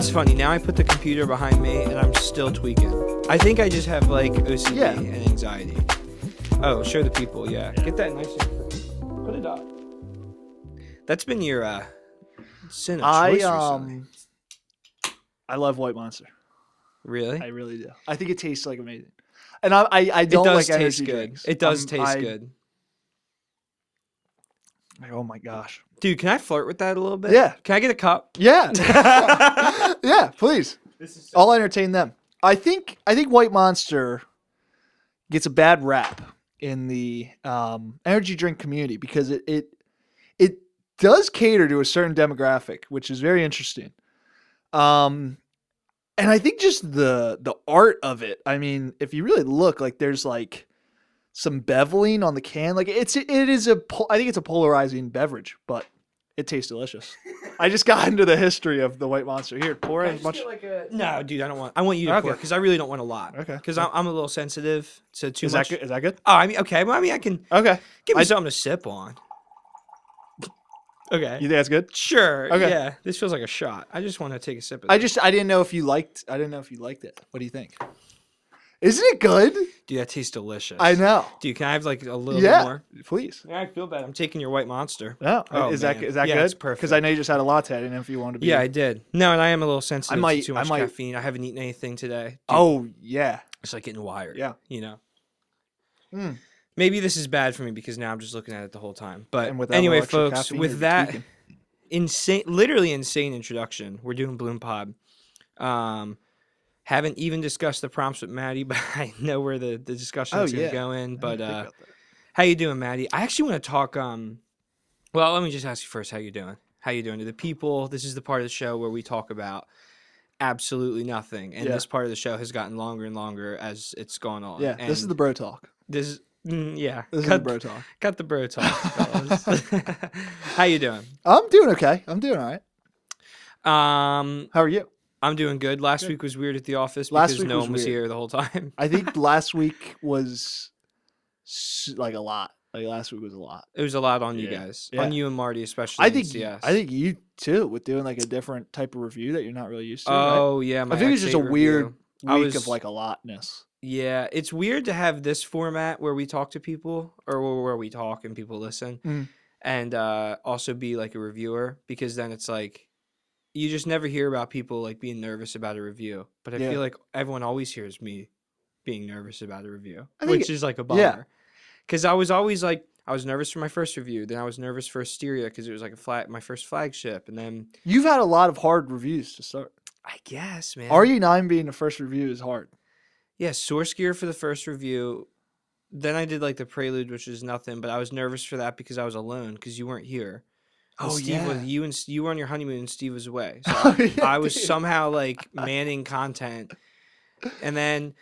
It's funny. Now I put the computer behind me and I'm still tweaking. I think I just have like OCD and anxiety. Oh, show the people. Yeah. Get that nice. Put it up. That's been your sin of choice recently. I love White Monster. Really? I really do. I think it tastes like amazing. And I don't like energy drinks. It does taste good. Oh my gosh. Dude, can I flirt with that a little bit? Yeah. Can I get a cup? Yeah. Yeah, please. I'll entertain them. I think White Monster gets a bad rap in the energy drink community because it does cater to a certain demographic, which is very interesting. And I think just the art of it. I mean, if you really look, like there's like some beveling on the can. Like I think it's a polarizing beverage, but it tastes delicious. I just got into the history of the White Monster. Here, pour as much. No, dude, I want you to pour because I really don't want a lot. Okay. Because I'm a little sensitive to too much. Is that good? Oh, I mean, okay. Well, I mean, I can. Okay. Give me something to sip on. Okay. You think that's good? Sure. Okay. Yeah. This feels like a shot. I just want to take a sip of it. I didn't know if you liked it. What do you think? Isn't it good? Dude, that tastes delicious. I know. Dude, can I have like a little bit more? Please. Yeah, I feel bad. I'm taking your White Monster. No. Is that good? It's perfect. Because I know you just had a latte. I didn't know if you wanted to be. Yeah, I did. No, and I am a little sensitive to too much caffeine. I haven't eaten anything today. Dude, oh, yeah. It's like getting wired. Yeah. You know? Maybe this is bad for me because now I'm just looking at it the whole time. But anyway, folks, caffeine, with that literally insane introduction, we're doing Bloom Pod. Haven't even discussed the prompts with Matty, but I know where the discussion is going to go in. But how you doing, Matty? I actually want to talk. Well, let me just ask you first. How you doing? How you doing to the people? This is the part of the show where we talk about absolutely nothing, and this part of the show has gotten longer and longer as it's gone on. Yeah, and this is the bro talk. This is this is the bro talk. Cut the bro talk, fellas. How you doing? I'm doing okay. I'm doing all right. How are you? I'm doing good. Last week was weird at the office because no one was here the whole time. I think last week was like a lot. Like last week was a lot. It was a lot on you guys, on you and Marty especially. I think you too with doing like a different type of review that you're not really used to. Oh right? yeah, I think it's just a weird week of like a lotness. Yeah, it's weird to have this format where we talk to people or where we talk and people listen, and also be like a reviewer because then it's like. You just never hear about people like being nervous about a review, but I feel like everyone always hears me being nervous about a review, which is like a bummer. Because I was always like, I was nervous for my first review, then I was nervous for Asteria because it was like my first flagship, and then you've had a lot of hard reviews to start. I guess, man. RE9 being the first review is hard. Yeah, Source Gear for the first review. Then I did like the Prelude, which is nothing, but I was nervous for that because I was alone because you weren't here. Steve was you were on your honeymoon and Steve was away. So I was somehow like manning content. And then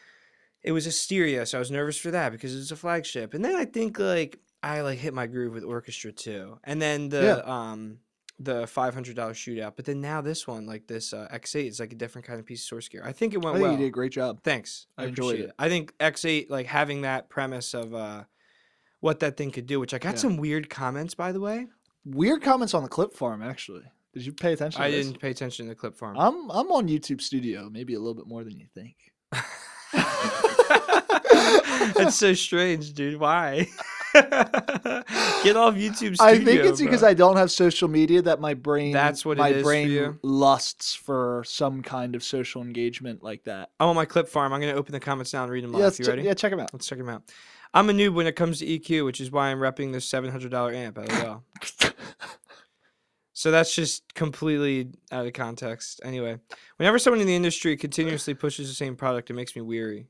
it was Asteria, so I was nervous for that because it's a flagship. And then I think like I like hit my groove with Orchestra too. And then the $500 shootout. But then now this one, like this X8 is like a different kind of piece of source gear. I think it went well. You did a great job. Thanks. I enjoyed it. I think X8 like having that premise of what that thing could do, which I got some weird comments by the way. Weird comments on the clip farm, actually. Did you pay attention to this? I didn't pay attention to the clip farm. I'm on YouTube Studio, maybe a little bit more than you think. That's so strange, dude. Why? Get off YouTube Studio. I think it's because I don't have social media that my brain lusts for some kind of social engagement like that. I'm on my clip farm. I'm going to open the comments now and read them live. You ready? Yeah, check them out. Let's check them out. I'm a noob when it comes to EQ, which is why I'm repping this $700 amp. LOL. So that's just completely out of context. Anyway, whenever someone in the industry continuously pushes the same product, it makes me weary.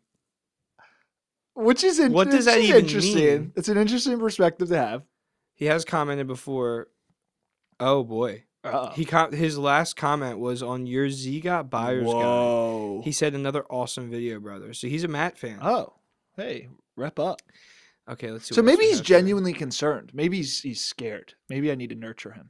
What does that even mean? It's an interesting perspective to have. He has commented before. Oh boy. His last comment was on your ZGOT buyer's guide. He said another awesome video, brother. So he's a Matt fan. Oh, hey, rep up. Okay, let's see. So maybe he's genuinely concerned. Maybe he's scared. Maybe I need to nurture him.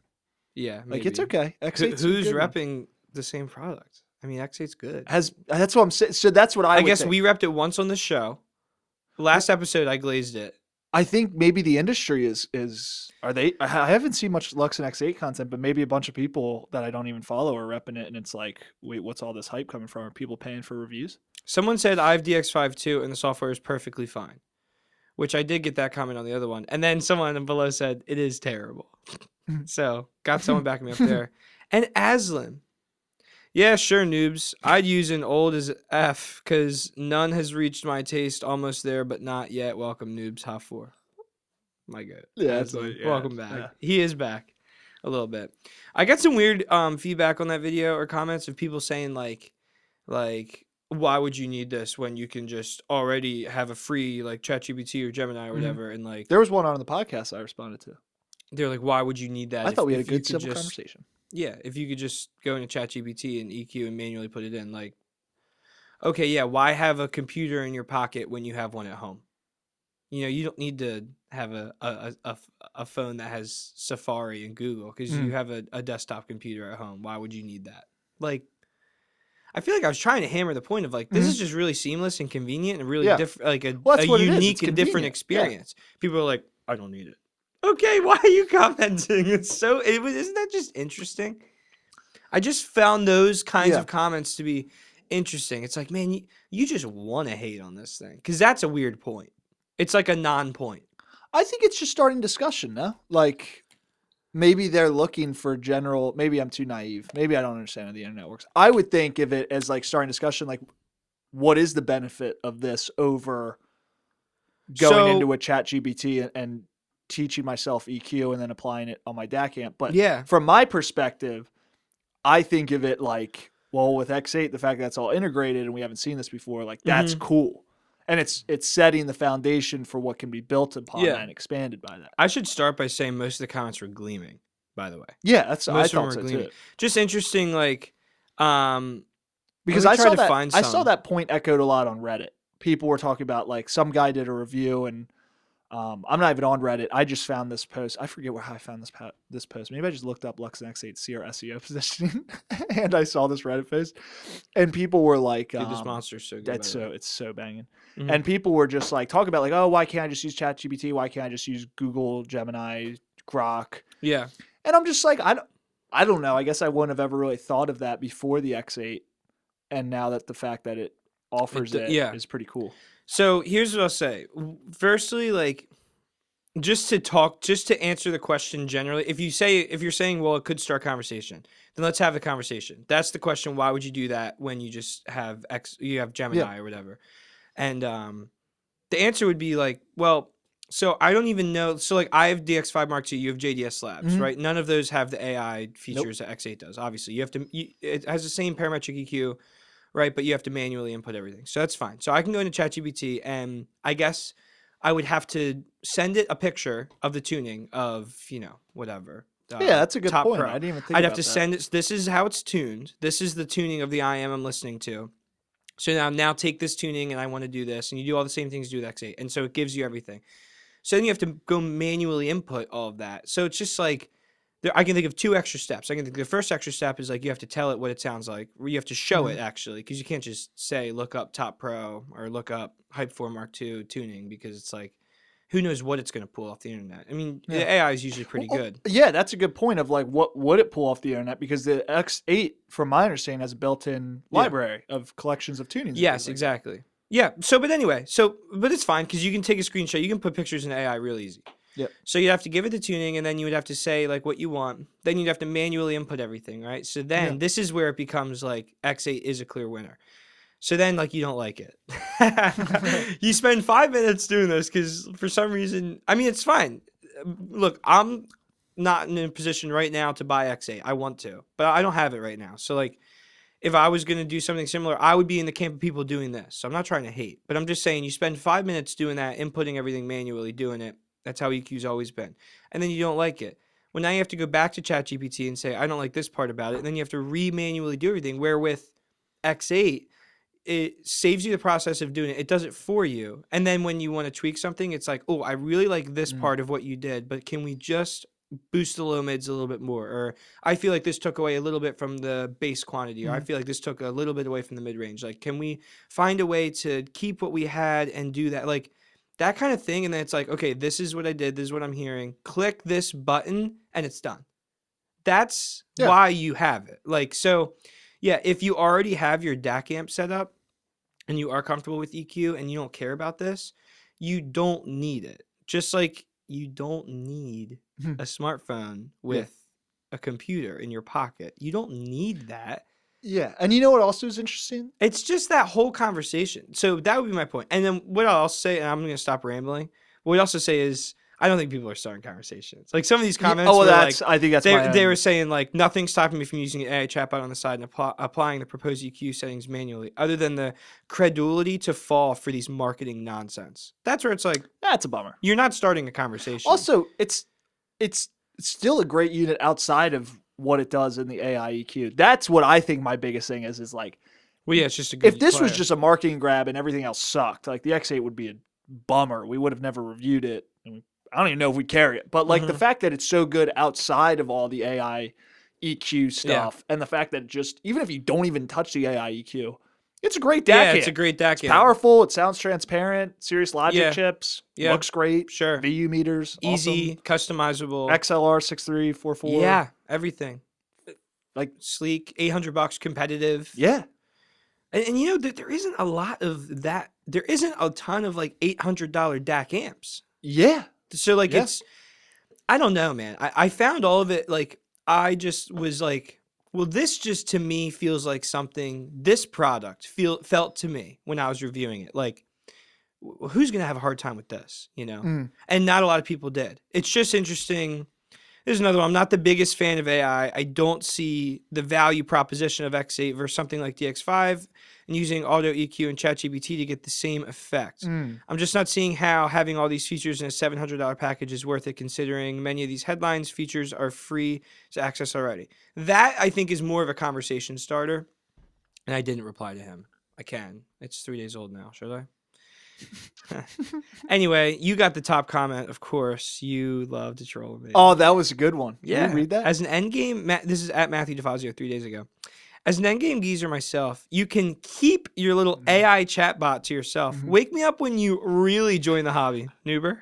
Yeah, maybe. Like it's okay. X8's who's repping the same product? I mean, X8's good. That's what I'm saying. So that's what I guess we repped it once on the show. Last episode, I glazed it. I think maybe the industry is are they? I haven't seen much Lux and X8 content, but maybe a bunch of people that I don't even follow are repping it, and it's like, wait, what's all this hype coming from? Are people paying for reviews? Someone said I have DX5 too, and the software is perfectly fine, which I did get that comment on the other one. And then someone below said it is terrible. So got someone backing me up there. And Aslan, yeah, sure, noobs. I'd use an old as F because none has reached my taste. Almost there, but not yet. Welcome, noobs. How for? My God. Yeah, Aslan, welcome back. Yeah. He is back a little bit. I got some weird feedback on that video or comments of people saying like, why would you need this when you can just already have a free like ChatGPT or Gemini or whatever? And like, there was one on the podcast I responded to. They're like, why would you need that? I thought we had a good civil conversation. Yeah, if you could just go into ChatGPT and EQ and manually put it in, like, okay, yeah, why have a computer in your pocket when you have one at home? You know, you don't need to have a phone that has Safari and Google because you have a desktop computer at home. Why would you need that? Like, I feel like I was trying to hammer the point of like, this is just really seamless and convenient and really different, like a unique and different experience. Yeah. People are like, I don't need it. Okay, why are you commenting? Isn't that just interesting? I just found those kinds of comments to be interesting. It's like, man, you just want to hate on this thing because that's a weird point. It's like a non-point. I think it's just starting discussion, no? Like, maybe they're looking for general. Maybe I'm too naive. Maybe I don't understand how the internet works. I would think of it as like starting discussion. Like, what is the benefit of this over going into a ChatGPT and teaching myself EQ and then applying it on my DAC amp? But from my perspective, I think of it like, well, with X8, the fact that it's all integrated and we haven't seen this before, like that's cool. And it's setting the foundation for what can be built upon that and expanded by that. I should start by saying most of the comments were gleaming, by the way. Yeah, I thought so too. Just interesting, like, because I saw that point echoed a lot on Reddit. People were talking about like some guy did a review and I'm not even on Reddit. I just found this post. I forget how I found this post. Maybe I just looked up Lux and X8 see our SEO positioning, and I saw this Reddit post, and people were like, "Dude, this monster's so good." It's so banging, and people were just like talking about like, "Oh, why can't I just use ChatGPT? Why can't I just use Google Gemini, Grok?" Yeah, and I'm just like, I don't know. I guess I wouldn't have ever really thought of that before the X8, and now that the fact that it offers it is pretty cool. So here's what I'll say. Firstly, like, just to answer the question generally, if you're saying, well, it could start conversation, then let's have the conversation. That's the question. Why would you do that when you just have Gemini or whatever? And the answer would be like, well, so I don't even know. So like I have DX5 Mark II, you have JDS Labs, right? None of those have the AI features that X8 does. Obviously, it has the same parametric EQ. Right, but you have to manually input everything. So that's fine. So I can go into ChatGPT, and I guess I would have to send it a picture of the tuning of, whatever. Yeah, that's a good point. Pro. I didn't even think I'd have to send it. This is how it's tuned. This is the tuning of the IEM I'm listening to. So now take this tuning, and I want to do this. And you do all the same things you do with X8. And so it gives you everything. So then you have to go manually input all of that. So it's just like, I can think of two extra steps. I can think the first extra step is like you have to tell it what it sounds like. You have to show it actually, because you can't just say look up Top Pro or look up Hype 4 Mark II tuning, because it's like who knows what it's going to pull off the internet. I mean, the AI is usually pretty good. Yeah, that's a good point of like what would it pull off the internet, because the X8, from my understanding, has a built-in library of collections of tunings. Yes, exactly. Yeah. But it's fine because you can take a screenshot. You can put pictures in AI real easy. Yep. So you'd have to give it the tuning, and then you would have to say like what you want. Then you'd have to manually input everything, right? So then this is where it becomes like X8 is a clear winner. So then like you don't like it. You spend 5 minutes doing this because for some reason, I mean, it's fine. Look, I'm not in a position right now to buy X8. I want to, but I don't have it right now. So like if I was going to do something similar, I would be in the camp of people doing this. So I'm not trying to hate, but I'm just saying you spend 5 minutes doing that, inputting everything manually, doing it. That's how EQ's always been. And then you don't like it. Well, now you have to go back to ChatGPT and say, I don't like this part about it. And then you have to re-manually do everything. Where with X8, it saves you the process of doing it. It does it for you. And then when you want to tweak something, it's like, oh, I really like this part of what you did, but can we just boost the low mids a little bit more? Or I feel like this took away a little bit from the bass quantity, or I feel like this took a little bit away from the mid-range. Like, can we find a way to keep what we had and do that? Like, that kind of thing. And then it's like, okay, this is what I did. This is what I'm hearing. Click this button and it's done. That's why you have it. Like, so yeah, if you already have your DAC amp set up and you are comfortable with EQ and you don't care about this, you don't need it. Just like you don't need a smartphone with a computer in your pocket. You don't need that. Yeah. And you know what also is interesting? It's just that whole conversation. So that would be my point. And then what I'll also say, and I'm going to stop rambling, what we also say is, I don't think people are starting conversations. Like some of these comments were like, I think that's they were saying like, nothing's stopping me from using an AI chatbot on the side and applying the proposed EQ settings manually, other than the credulity to fall for these marketing nonsense. That's where it's like, that's a bummer. You're not starting a conversation. Also, it's still a great unit outside of what it does in the AI EQ. That's what I think my biggest thing is like, well, yeah, it's just a good if this was just a marketing grab and everything else sucked, like the X8 would be a bummer. We would have never reviewed it. And I don't even know if we'd carry it. But like the fact that it's so good outside of all the AI EQ stuff and the fact that just, even if you don't even touch the AI EQ, it's a great DAC amp. It's a great DAC amp. It's powerful. It sounds transparent. Serious Logic chips. Yeah. Looks great. Sure. VU meters. Easy. Awesome. Customizable. XLR 6344. Yeah. Everything. Like sleek. $800 competitive. Yeah. And you know, there isn't a lot of that. There isn't a ton of like $800 DAC amps. Yeah. So like it's, I don't know, man. I found all of it like, I just was like, well, this just to me feels like something, this product felt to me when I was reviewing it. Like, who's going to have a hard time with this, you know? And not a lot of people did. It's just interesting. There's another one. I'm not the biggest fan of AI. I don't see the value proposition of X8 versus something like DX5 and using audio EQ and ChatGPT to get the same effect. I'm just not seeing how having all these features in a $700 package is worth it, considering many of these headlines features are free to access already. That, I think, is more of a conversation starter. And I didn't reply to him. I can. It's 3 days old now. Should I? Anyway, you got the top comment, of course. You love to troll me. Oh, that was a good one. Yeah. Can you read that? As an endgame, this is at Matthew DeFazio 3 days ago. As an endgame geezer myself, you can keep your little AI chatbot to yourself. Wake me up when you really join the hobby, Noober.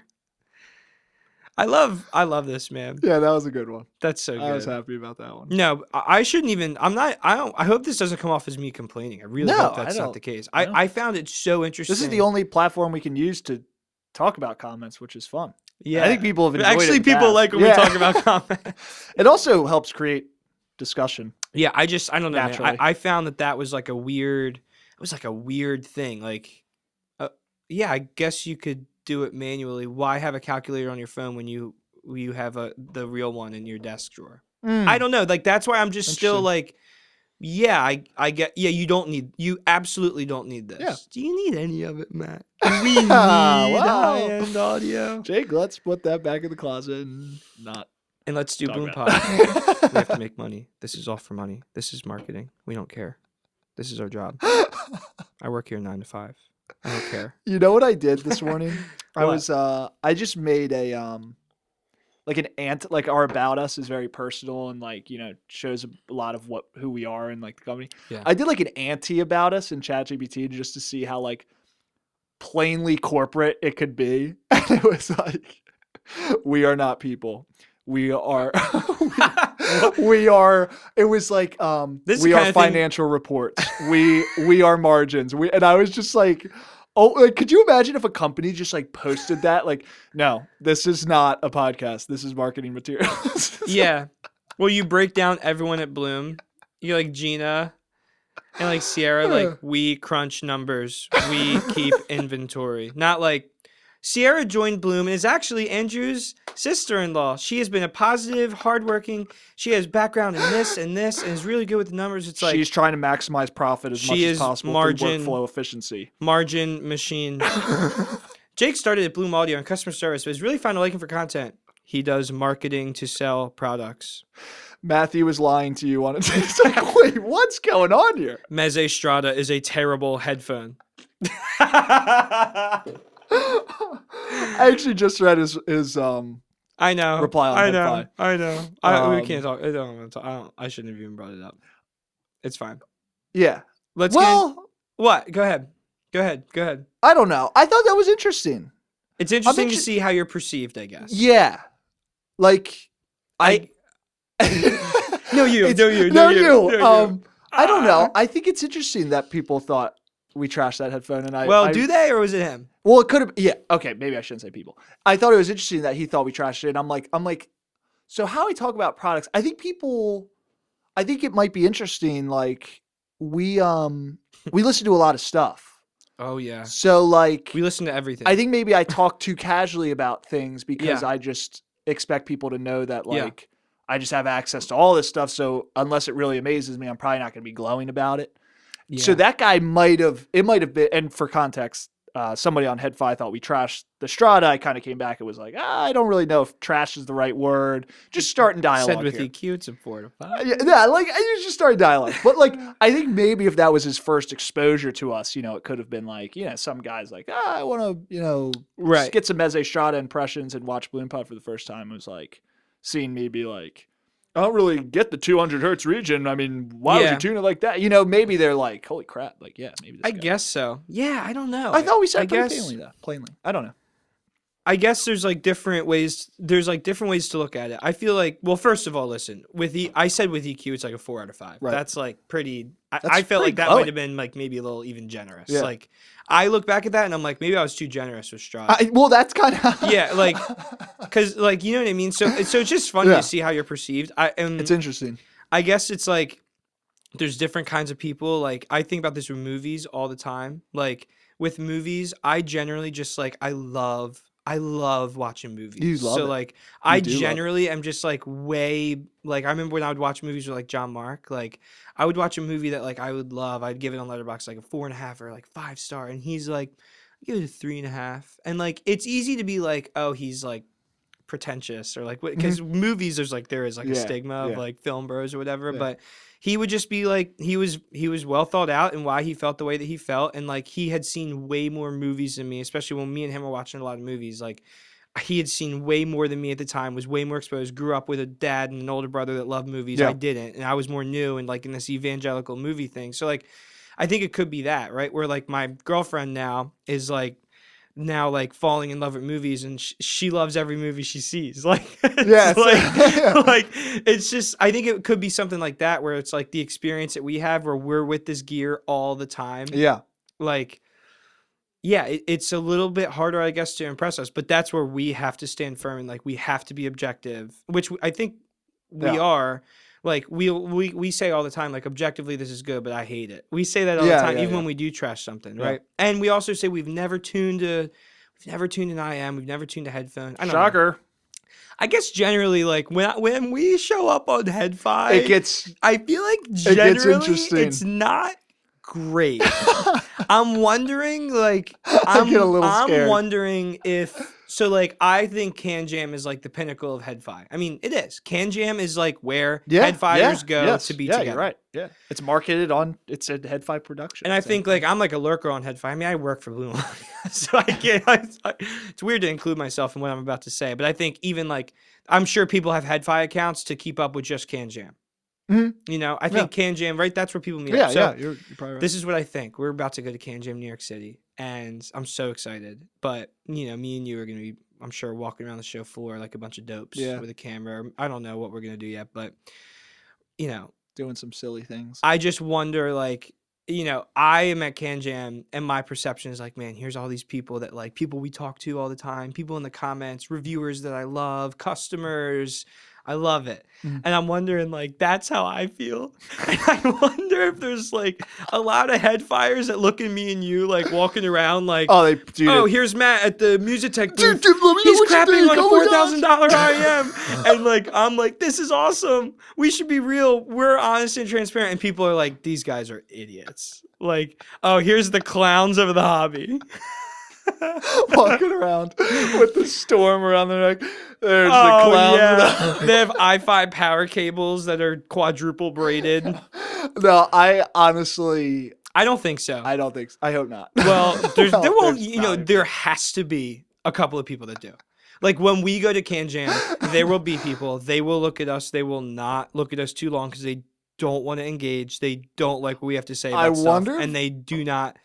I love this, man. Yeah, that was a good one. That's so good. I was happy about that one. No, I shouldn't even. I hope this doesn't come off as me complaining. I really hope that's not the case. I found it so interesting. This is the only platform we can use to talk about comments, which is fun. Yeah, I think people have enjoyed it. Actually, people like when we talk about comments. It also helps create discussion. Yeah, I don't know. Man. I found that was like a weird. It was like a weird thing. Like, yeah, I guess you could do it manually. Why have a calculator on your phone when you have the real one in your desk drawer? I don't know. Like, that's why I'm just still like, yeah, I get. Yeah, you absolutely don't need this. Yeah. Do you need any of it, Matt? Do we need high-end audio? Jake, let's put that back in the closet and not. And let's do Boom Pod. We have to make money. This is all for money. This is marketing. We don't care. This is our job. I work here 9 to 5. I don't care. You know what I did this morning? I just made a like an like our About Us is very personal and like, you know, shows a lot of who we are and like the company. Yeah. I did like an anti About Us in ChatGPT just to see how like plainly corporate it could be. And it was like, we are not people. We are we are. It was like we are financial reports. We are margins. And I was just like, oh, like, could you imagine if a company just like posted that? Like, no, this is not a podcast. This is marketing materials. Yeah. Well, you break down everyone at Bloom. You're like Gina and like Sierra. Like, we crunch numbers. We keep inventory. Not like Sierra joined Bloom and is actually Andrew's sister-in-law. She has been a positive, hardworking. She has background in this and is really good with the numbers. It's like she's trying to maximize profit as much as possible through workflow efficiency. Margin machine. Jake started at Bloom Audio in customer service, but has really found a liking for content. He does marketing to sell products. Matthew was lying to you on it. It's like, wait, what's going on here? Meze Strada is a terrible headphone. I actually just read his I know reply on I know. We can't talk. I shouldn't have even brought it up. It's fine. Yeah. What? Go ahead. I don't know. I thought that was interesting. It's interesting to see how you're perceived, I guess. Yeah. Like, I No, you. I don't know. I think it's interesting that people thought we trashed that headphone, and do they, or was it him? Well, it could have. Yeah. Okay. Maybe I shouldn't say people. I thought it was interesting that he thought we trashed it. And I'm like, so how we talk about products? I think it might be interesting. Like we listen to a lot of stuff. Oh yeah. So like we listen to everything. I think maybe I talk too casually about things because I just expect people to know that like I just have access to all this stuff. So unless it really amazes me, I'm probably not going to be glowing about it. Yeah. So that guy might have been, and for context, somebody on HeadFi thought we trashed the Strata. I kind of came back and was like, I don't really know if trash is the right word. Just starting dialogue. Said with here. EQ, it's a 4 to 5. Yeah, like I just started dialogue. But like, I think maybe if that was his first exposure to us, it could have been like, some guys like, I want to, get some Meze Strata impressions and watch Bloom-Pod for the first time. It was like seeing me be like, I don't really get the 200 hertz region. I mean, why would you tune it like that? Maybe they're like, holy crap. Like, maybe this I guess so. Yeah, I don't know. I thought we said plainly. I don't know. I guess there's like different ways. There's like different ways to look at it. I feel like, well, first of all, listen, I said with EQ, it's like a 4 out of 5. Right. That's like pretty, I felt like that might have been like maybe a little even generous. Yeah. Like I look back at that and I'm like, maybe I was too generous with Strata. Well, that's kind of. Yeah. Like, cause like, you know what I mean? So it's just fun to see how you're perceived. It's interesting. I guess it's like, there's different kinds of people. Like I think about this with movies all the time. Like with movies, I generally just like, I love watching movies. You love it. Like I generally am just like way like I remember when I would watch movies with like John Mark, like I would watch a movie that like I would love. I'd give it on Letterboxd like a 4.5 or like 5-star, and he's like, give it a 3.5. And like it's easy to be like, oh, he's like pretentious or like because movies there is like a stigma of like film bros or whatever, but he would just be like he was well thought out and why he felt the way that he felt, and like he had seen way more movies than me, especially when me and him were watching a lot of movies. Like he had seen way more than me at the time, was way more exposed, grew up with a dad and an older brother that loved movies. I didn't, and I was more new and like in this evangelical movie thing. So like I think it could be that, right? Where like my girlfriend now is like falling in love with movies, and she loves every movie she sees. Like, like it's just, I think it could be something like that, where it's like the experience that we have where we're with this gear all the time. Yeah. Like, yeah, it's a little bit harder, I guess, to impress us, but that's where we have to stand firm and like, we have to be objective, which I think we are. Like we say all the time, like objectively this is good, but I hate it. We say that all the time, even when we do trash something, right? And we also say we've never tuned an IEM, we've never tuned a headphone. Shocker. I guess generally, like when we show up on HeadFi, I feel like generally it's not great. I'm wondering, like I'm wondering if. So, like, I think CanJam is, like, the pinnacle of HeadFi. I mean, it is. CanJam is, like, where HeadFighters go to be together. Yeah, you're right. Yeah. It's marketed on, it's a HeadFi production. And I think, like, I'm, like, a lurker on HeadFi. I mean, I work for Blue Line. So I can't, it's weird to include myself in what I'm about to say. But I think even, like, I'm sure people have HeadFi accounts to keep up with just CanJam. Mm-hmm. I think CanJam, right? That's where people meet up. So you're probably right. This is what I think. We're about to go to CanJam, New York City, and I'm so excited. But, me and you are going to be, I'm sure, walking around the show floor like a bunch of dopes with a camera. I don't know what we're going to do yet, but, doing some silly things. I just wonder, like, I am at CanJam, and my perception is like, man, here's all these people that, like, people we talk to all the time, people in the comments, reviewers that I love, customers. I love it. Mm-hmm. And I'm wondering, like, that's how I feel. And I wonder if there's, like, a lot of headfires that look at me and you, like, walking around, like, here's Matt at the Music Tech booth. He's crapping on a $4,000 IEM. And, like, I'm like, this is awesome. We should be real. We're honest and transparent. And people are like, these guys are idiots. Like, here's the clowns of the hobby. Walking around with the storm around their neck. There's the clown. Yeah. They have i5 power cables that are quadruple braided. No, I don't think so. I don't think so. I hope not. Well, there has to be a couple of people that do. Like when we go to CanJam, there will be people. They will look at us. They will not look at us too long because they don't want to engage. They don't like what we have to say about stuff, and they do not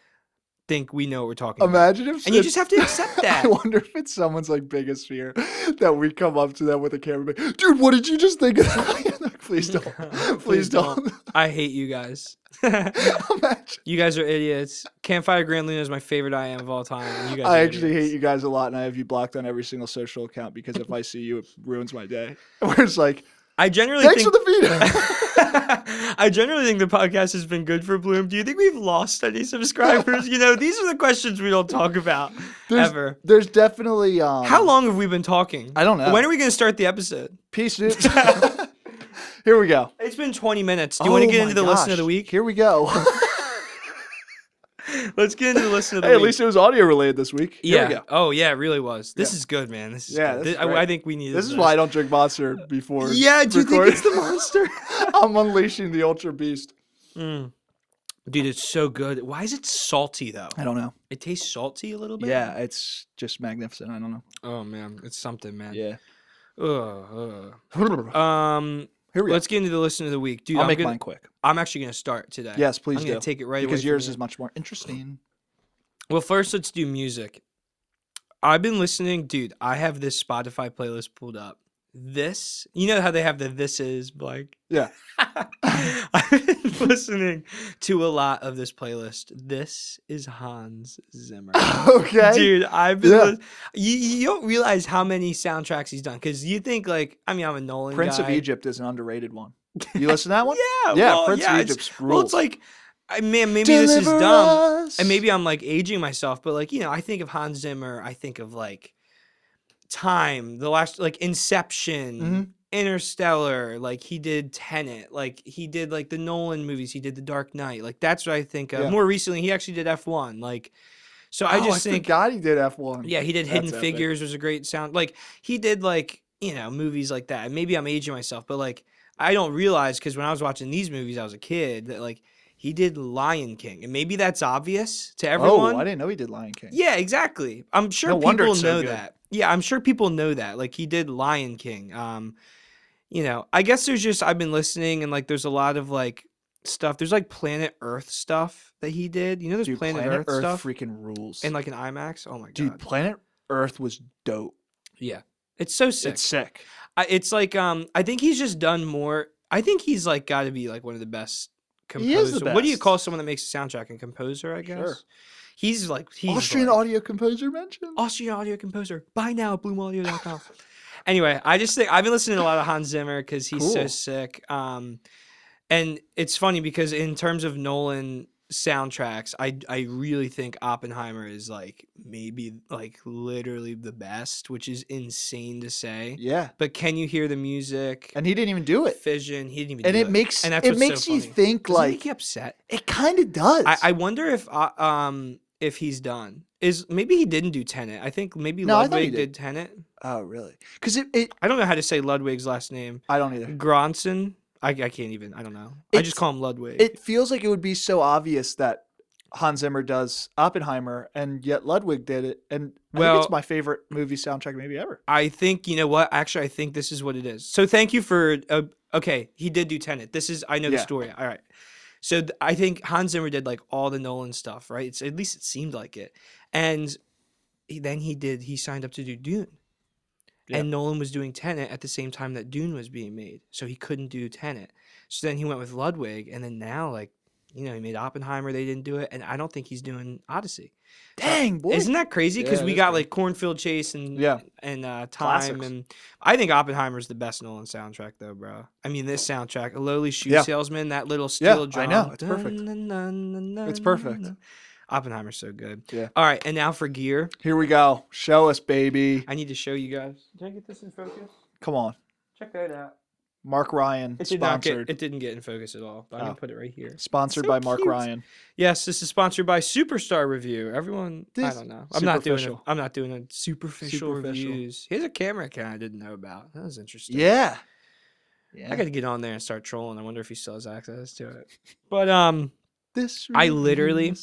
think we know what we're talking about. Imagine if, and you just have to accept that. I wonder if it's someone's like biggest fear that we come up to them with a camera, like, dude, what did you just think of that? Like, please don't, please don't. I hate you guys. Imagine. You guys are idiots. Campfire Grand Luna is my favorite IEM of all time. And you guys I are actually idiots. hate you guys a lot, and I have you blocked on every single social account because if I see you, it ruins my day. Where it's like, I generally thanks think for the feedback. I generally think the podcast has been good for Bloom. Do you think we've lost any subscribers? These are the questions we don't talk about ever. There's definitely How long have we been talking? I don't know. When are we going to start the episode? Peace, dude. Here we go. It's been 20 minutes. Do you want to get into the listen of the week? Here we go. Let's get into the listen of the Hey, week. at least it was audio related this week. Here Yeah. we go. Oh, yeah, it really was. This is good, man. This is good. This is I think we need this. Is why I don't drink Monster before. Yeah, do you think it's the Monster? I'm unleashing the Ultra Beast. Dude, it's so good. Why is it salty, though? I don't know. It tastes salty a little bit? Yeah, it's just magnificent. I don't know. Oh, man. It's something, man. Yeah. Here we go. Let's get into the listen of the week. Dude, I'll make mine quick. I'm actually going to start today. Yes, please I'm do. going to take it right away. Because yours from is much more interesting. Well, first, let's do music. I've been listening. Dude, I have this Spotify playlist pulled up. This, you know how they have the This Is blank? Yeah. I've been listening to a lot of this playlist. This is Hans Zimmer. Okay. Dude, I've been you don't realize how many soundtracks he's done because you think I'm a Nolan Prince guy. of Egypt is an underrated one. You listen to that one? Yeah. Prince of Egypt's rules. Well, it's like, man, maybe this is dumb. And maybe I'm aging myself, but I think of Hans Zimmer, I think of Time, the last Inception, Interstellar, he did Tenet, he did the Nolan movies, he did The Dark Knight, that's what I think of. Yeah. More recently, he actually did F1, so I just think forgot he did F1. yeah, he did That's Hidden Figures, was a great sound, he did movies like that. And maybe I'm aging myself, but I don't realize because when I was watching these movies, I was a kid that he did Lion King, and maybe that's obvious to everyone. Oh, I didn't know he did Lion King. Yeah, exactly. I'm sure No wonder people it's so know good. that. Yeah, I'm sure people know that. He did Lion King. I guess I've been listening and there's a lot of stuff. There's Planet Earth stuff that he did. There's Dude, Planet Earth stuff freaking rules. and an IMAX. Oh my god. Dude, Planet Earth was dope. Yeah. It's so sick. It's sick. It's I think he's just done more. I think he's got to be one of the best composers. He is the What do you best. call someone that makes a soundtrack? A composer, I guess. Sure. He's Austrian audio composer mentioned. Austrian audio composer. Buy now at bloomaudio.com. Anyway, I just think I've been listening to a lot of Hans Zimmer because he's so Cool. sick. And it's funny because in terms of Nolan soundtracks, I really think Oppenheimer is maybe literally the best, which is insane to say. Yeah. But can you hear the music? And he didn't even do it. Fission, he didn't even And do it makes and that's it what's makes so you funny. think Doesn't it make you upset? it kind of does. I wonder if he's done. Maybe he didn't do Tenet. I think maybe No, I thought he Ludwig did. did Tenet. Oh, really? Because it I don't know how to say Ludwig's last name. I don't either. Gronson. I can't even. I don't know. I It's- just call him Ludwig. It feels like it would be so obvious that Hans Zimmer does Oppenheimer, and yet Ludwig did it. And I think it's my favorite movie soundtrack maybe ever. I think, you know what? Actually, I think this is what it is. So thank you for. Okay, he did do Tenet. I know the Yeah. story. All right. So I think Hans Zimmer did all the Nolan stuff, right? At least it seemed like it. And then he signed up to do Dune. Yeah. And Nolan was doing Tenet at the same time that Dune was being made. So he couldn't do Tenet. So then he went with Ludwig. And then now, he made Oppenheimer. They didn't do it. And I don't think he's doing Odyssey. Dang, boy. Isn't that crazy? Because Yeah, we it is got crazy. Cornfield Chase and Time. Classics. And I think Oppenheimer's the best Nolan soundtrack, though, bro. I mean, this soundtrack, A Lowly Shoe Yeah. Salesman, that little steel drum. I know. It's perfect. It's perfect. Oppenheimer's so good. Yeah. All right, and now for gear. Here we go. Show us, baby. I need to show you guys. Can I get this in focus? Come on. Check that out. Mark Ryan, sponsored. It didn't get in focus at all. But I'm gonna put it right here. Sponsored So by Mark cute. Ryan. Yes, this is sponsored by Superstar Review. Everyone, I don't know. I'm not doing a superficial reviews. Here's a camera account I didn't know about. That was interesting. Yeah. I got to get on there and start trolling. I wonder if he still has access to it. But This I review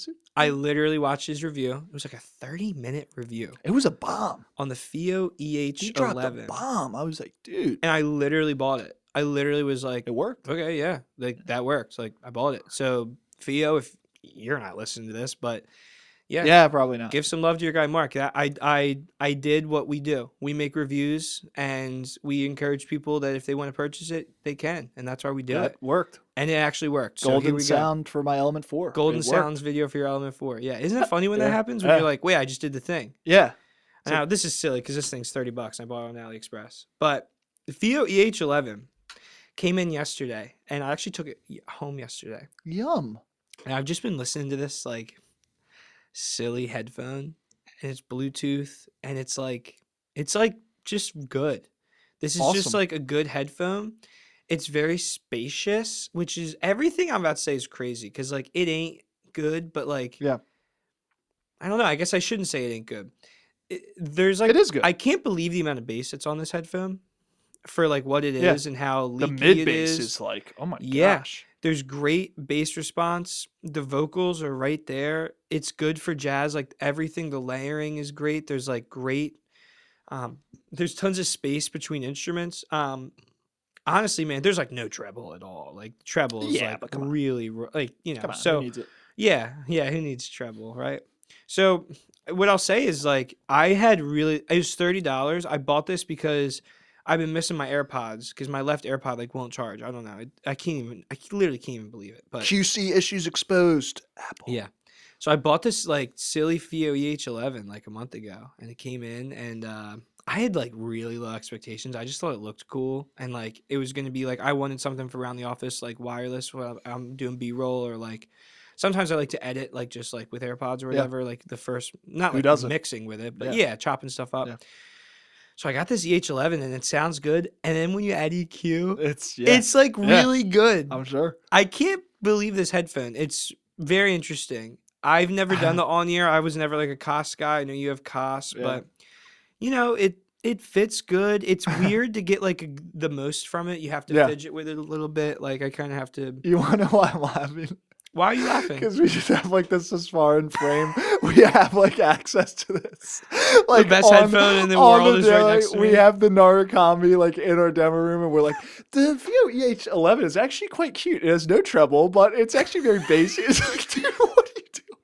literally watched his review. It was a 30-minute review It was a bomb. on the FIO He dropped a EH11. bomb. I was like, dude, And I literally bought it. I literally was like, it worked. okay, yeah, that works. I bought it. So FIO, if you're not listening to this, but Yeah. Yeah, probably not. Give some love to your guy Mark. I did what we do. We make reviews and we encourage people that if they want to purchase it, they can, and that's why we do it. Worked. And it actually worked. So here Golden we sound for my Element 4. Golden sounds video for your Element 4. Yeah, isn't it funny when that happens? When you're like, wait, I just did the thing. Yeah. Now this is silly because this thing's $30. I bought it on AliExpress, but the Fio EH11 came in yesterday, and I actually took it home yesterday. Yum. And I've just been listening to this like silly headphone, and it's Bluetooth, and it's like just good. This is just like a good headphone. It's very spacious, which is everything I'm about to say is crazy because like it ain't good, but like I don't know. I guess I shouldn't say it ain't good. There's like it is good. I can't believe the amount of bass that's on this headphone for like what it is and how leaky the mid it bass is. is like, oh my gosh. There's great bass response. The vocals are right there. It's good for jazz. Like everything, the layering is great. There's like great. There's tons of space between instruments. Honestly, man, there's like no treble at all. Like treble is like really like so. Who needs it? Yeah, who needs treble, right? So what I'll say is like it was $30. I bought this because I've been missing my AirPods because my left AirPod like won't charge. I don't know. I literally can't even believe it. But QC issues exposed. Apple. Yeah. So I bought this like silly Fio EH11 like a month ago, and it came in, and I had like really low expectations. I just thought it looked cool, and like it was gonna be like I wanted something for around the office, like wireless while I'm doing B-roll, or like sometimes I like to edit like just like with AirPods or whatever. Like the first, not like mixing with it, but chopping stuff up. Yeah. So I got this EH11 and it sounds good. And then when you add EQ, it's like really good. I'm sure. I can't believe this headphone. It's very interesting. I've never done the on-ear. I was never like a COS guy. I know you have COS, but it fits good. It's weird to get like the most from it. You have to fidget with it a little bit. Like I kind of have to. You want to know why I'm laughing? Why are you laughing? Because we just have like this far in frame. We have like access to this. Like the best headphone in the world is right next to me. We have the Narukami like in our demo room, and we're like, the Fio EH11 is actually quite cute. It has no treble, but it's actually very bassy. It's like, dude, what are you doing?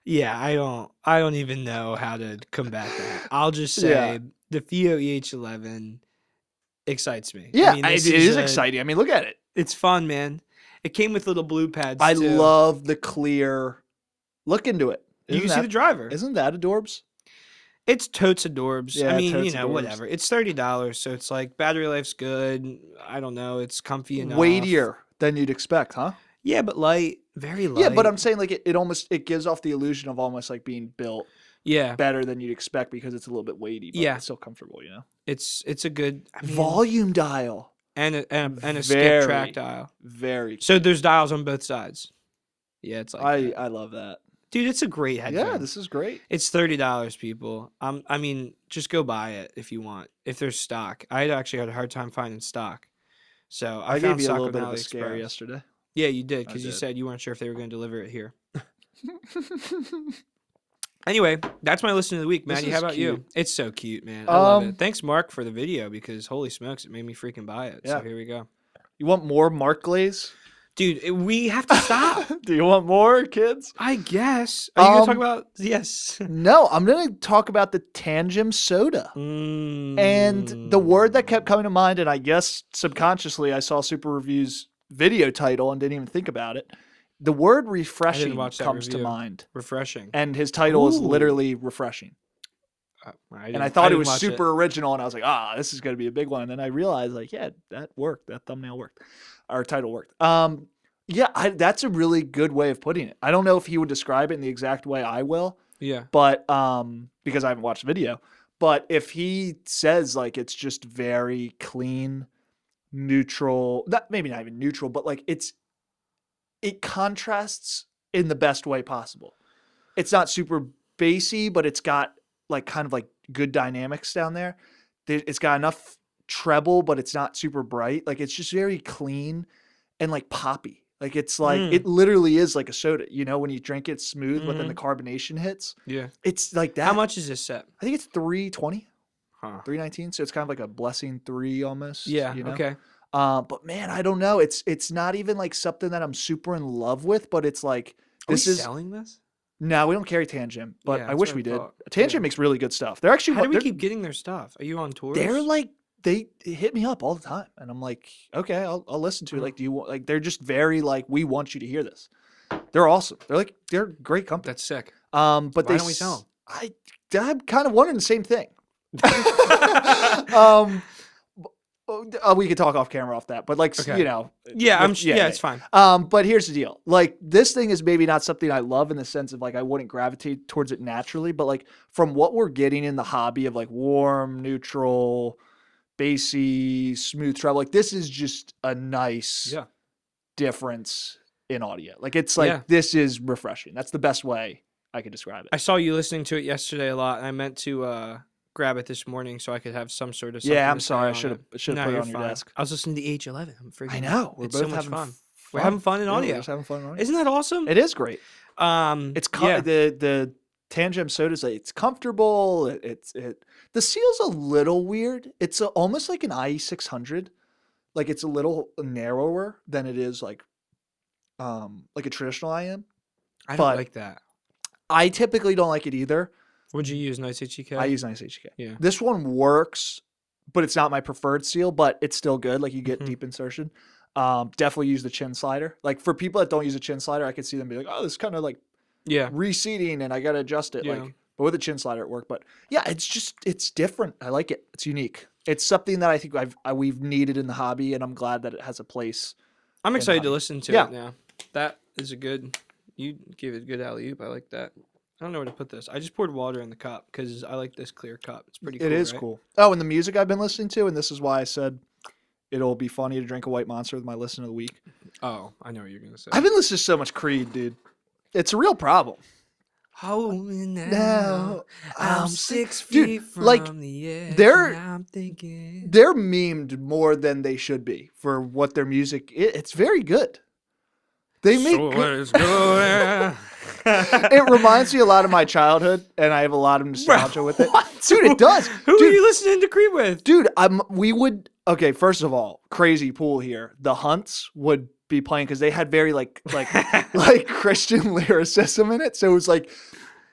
Yeah, I don't even know how to combat that. I'll just say the Fio EH11 excites me. Yeah, it is exciting. I mean, look at it. It's fun, man. It came with little blue pads, I too. love the clear. Look into it. You can see the driver. Isn't that adorbs? It's totes adorbs. Yeah, I mean, adorbs. whatever. It's $30, so it's like battery life's good. I don't know. It's comfy enough. Weightier than you'd expect, huh? Yeah, but light. Very light. Yeah, but I'm saying like it gives off the illusion of almost like being built better than you'd expect because it's a little bit weighty, but it's still comfortable, you know? It's a good volume dial. And a skip track dial. Very. So there's dials on both sides. Yeah, it's like I love that. Dude, it's a great headphone. Yeah, this is great. It's $30, people. I mean, just go buy it if you want. If there's stock. I actually had a hard time finding stock. So I found gave you stock a little on bit of a AliExpress. scare yesterday. Yeah, you did, because you said you weren't sure if they were going to deliver it here. Anyway, that's my listen of the week, Matty. How about you? It's so cute, man. I love it. Thanks, Mark, for the video, because holy smokes, it made me freaking buy it. So here we go. You want more Mark Glaze? Dude, we have to stop. Do you want more, kids? I guess. Are you going to talk about... Yes. No, I'm going to talk about the Tangem soda. And the word that kept coming to mind, and I guess subconsciously I saw Super Review's video title and didn't even think about it. The word refreshing comes to mind. Refreshing. And his title is literally refreshing. And I thought it was super original, and I was like, this is going to be a big one. And then I realized, like, yeah, that worked. That thumbnail worked. Our title worked. That's a really good way of putting it. I don't know if he would describe it in the exact way I will. Yeah. But because I haven't watched the video. But if he says, like, it's just very clean, neutral, maybe not even neutral, but like it contrasts in the best way possible. It's not super bassy, but it's got like kind of like good dynamics down there. It's got enough treble, but it's not super bright. Like it's just very clean and like poppy. Like it's like it literally is like a soda. You know, when you drink it, smooth, but then the carbonation hits. Yeah, it's like that. How much is this set? I think it's $320, $319. So it's kind of like a blessing 3 almost. Yeah. You know? Okay. But man, I don't know. It's not even like something that I'm super in love with, but it's like Are we selling this? No, we don't carry Tangent, but Yeah, I that's wish what we I did. thought. Tangent Yeah. makes really good stuff. They're actually How do we they're, keep getting their stuff? Are you on tours? they're like they hit me up all the time, and I'm like, okay, I'll listen to it. Oh. Like, do you want? Like, they're just very like, we want you to hear this. They're awesome. They're a great company. That's sick. But Why they don't we sell 'em? I'm kind of wondering the same thing. We could talk off camera off that, but like, Okay. you know, Yeah, yeah, it's fine. but here's the deal. Like, this thing is maybe not something I love in the sense of like I wouldn't gravitate towards it naturally, but like from what we're getting in the hobby of like warm, neutral, bassy, smooth treble, like this is just a nice Yeah. difference in audio. Like, it's like Yeah. this is refreshing. That's the best way I could describe it. I saw you listening to it yesterday a lot, and I meant to grab it this morning so I could have some sort of something Yeah, I'm to say sorry. I on should it. have No, put it you're on your fine. desk. I was listening to H11. I'm freaking. I know. We're It's both so much having fun. We're having fun in Yeah, audio. we're just having fun in audio. Isn't that awesome? It is great. It's yeah. the Tangem soda's like, it's comfortable. The seal's a little weird. It's almost like an IE600. Like, it's a little narrower than it is like a traditional IEM. I don't but- like that. I typically don't like it either. Would you use Nice HEK? I use Nice HK. Yeah. This one works, but it's not my preferred seal, but it's still good. Like, you get Mhm. deep insertion. Definitely use the chin slider. Like, for people that don't use a chin slider, I could see them be like, oh, this is kind of like Yeah. reseating and I got to adjust it. Yeah. Like, but with a chin slider it worked. But yeah, it's different. I like it. It's unique. It's something that I think we've needed in the hobby, and I'm glad that it has a place. I'm excited to hobby. listen to Yeah. it now. That is a good. You gave it a good alley-oop. I like that. I don't know where to put this. I just poured water in the cup because I like this clear cup. It's pretty cool. It is right? cool. Oh, and the music I've been listening to, and this is why I said it'll be funny to drink a White Monster with my listen of the week. Oh, I know what you're gonna say. I've been listening to so much Creed, dude. It's a real problem. Hold me now. Now, I'm 6 dude, feet from like, the edge. they're- and I'm thinking. They're memed more than they should be for what their music. It's very good. They make. So good- let's go. It reminds me a lot of my childhood, and I have a lot of nostalgia with it. Dude, it does. Who are Dude, you listening to Creed with? Dude, we would. Okay, first of all, crazy pool here. The Hunts would be playing because they had very like Christian lyricism in it, so it was like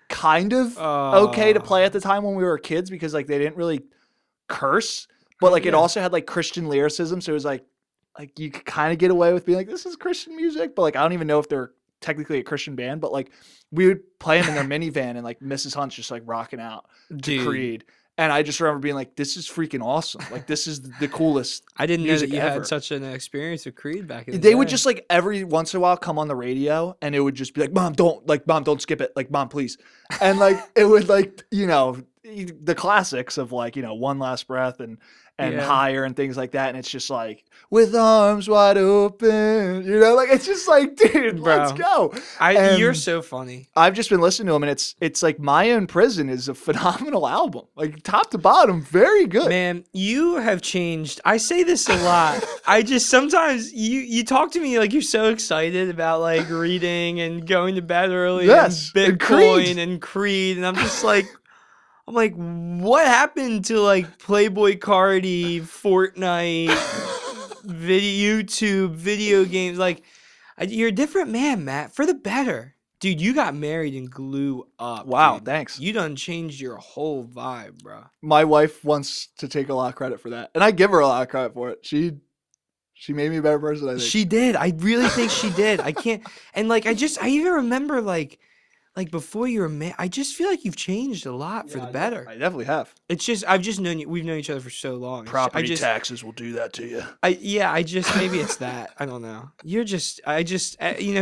kind of okay to play at the time when we were kids because like they didn't really curse, but like it Yeah. also had like Christian lyricism, so it was like you could kind of get away with being like, this is Christian music, but like I don't even know if they're technically a Christian band, but like we would play them in their minivan and like Mrs. Hunt's just like rocking out to Dude, Creed. And I just remember being like, this is freaking awesome. Like, this is the coolest. I didn't know that music you ever. had such an experience with Creed back in the day. They would just like every once in a while come on the radio and it would just be like, Mom, don't skip it. Like, Mom, please. And like, it would like, the classics of like, One Last Breath and Yeah. Higher and things like that. And it's just like, with arms wide open, like, it's just like, dude, let's Bro. go. You're And so funny. I've just been listening to them, and it's like My Own Prison is a phenomenal album, like top to bottom, very good. Man, you have changed. I say this a lot. I just sometimes you talk to me like you're so excited about like reading and going to bed early Yes, and and Bitcoin and Creed, and I'm just like, what happened to like Playboy Cardi, Fortnite, YouTube, video games? Like, you're a different man, Matt, for the better. Dude, you got married and blew up. Wow, dude. thanks. You done changed your whole vibe, bro. My wife wants to take a lot of credit for that, and I give her a lot of credit for it. She made me a better person, I think. She did. I really think she did. I can't. And like, I even remember like before you were married, I just feel like you've changed a lot for the better. I definitely have. It's just, I've just known you. We've known each other for so long. Taxes will do that to you. Maybe it's that. I don't know.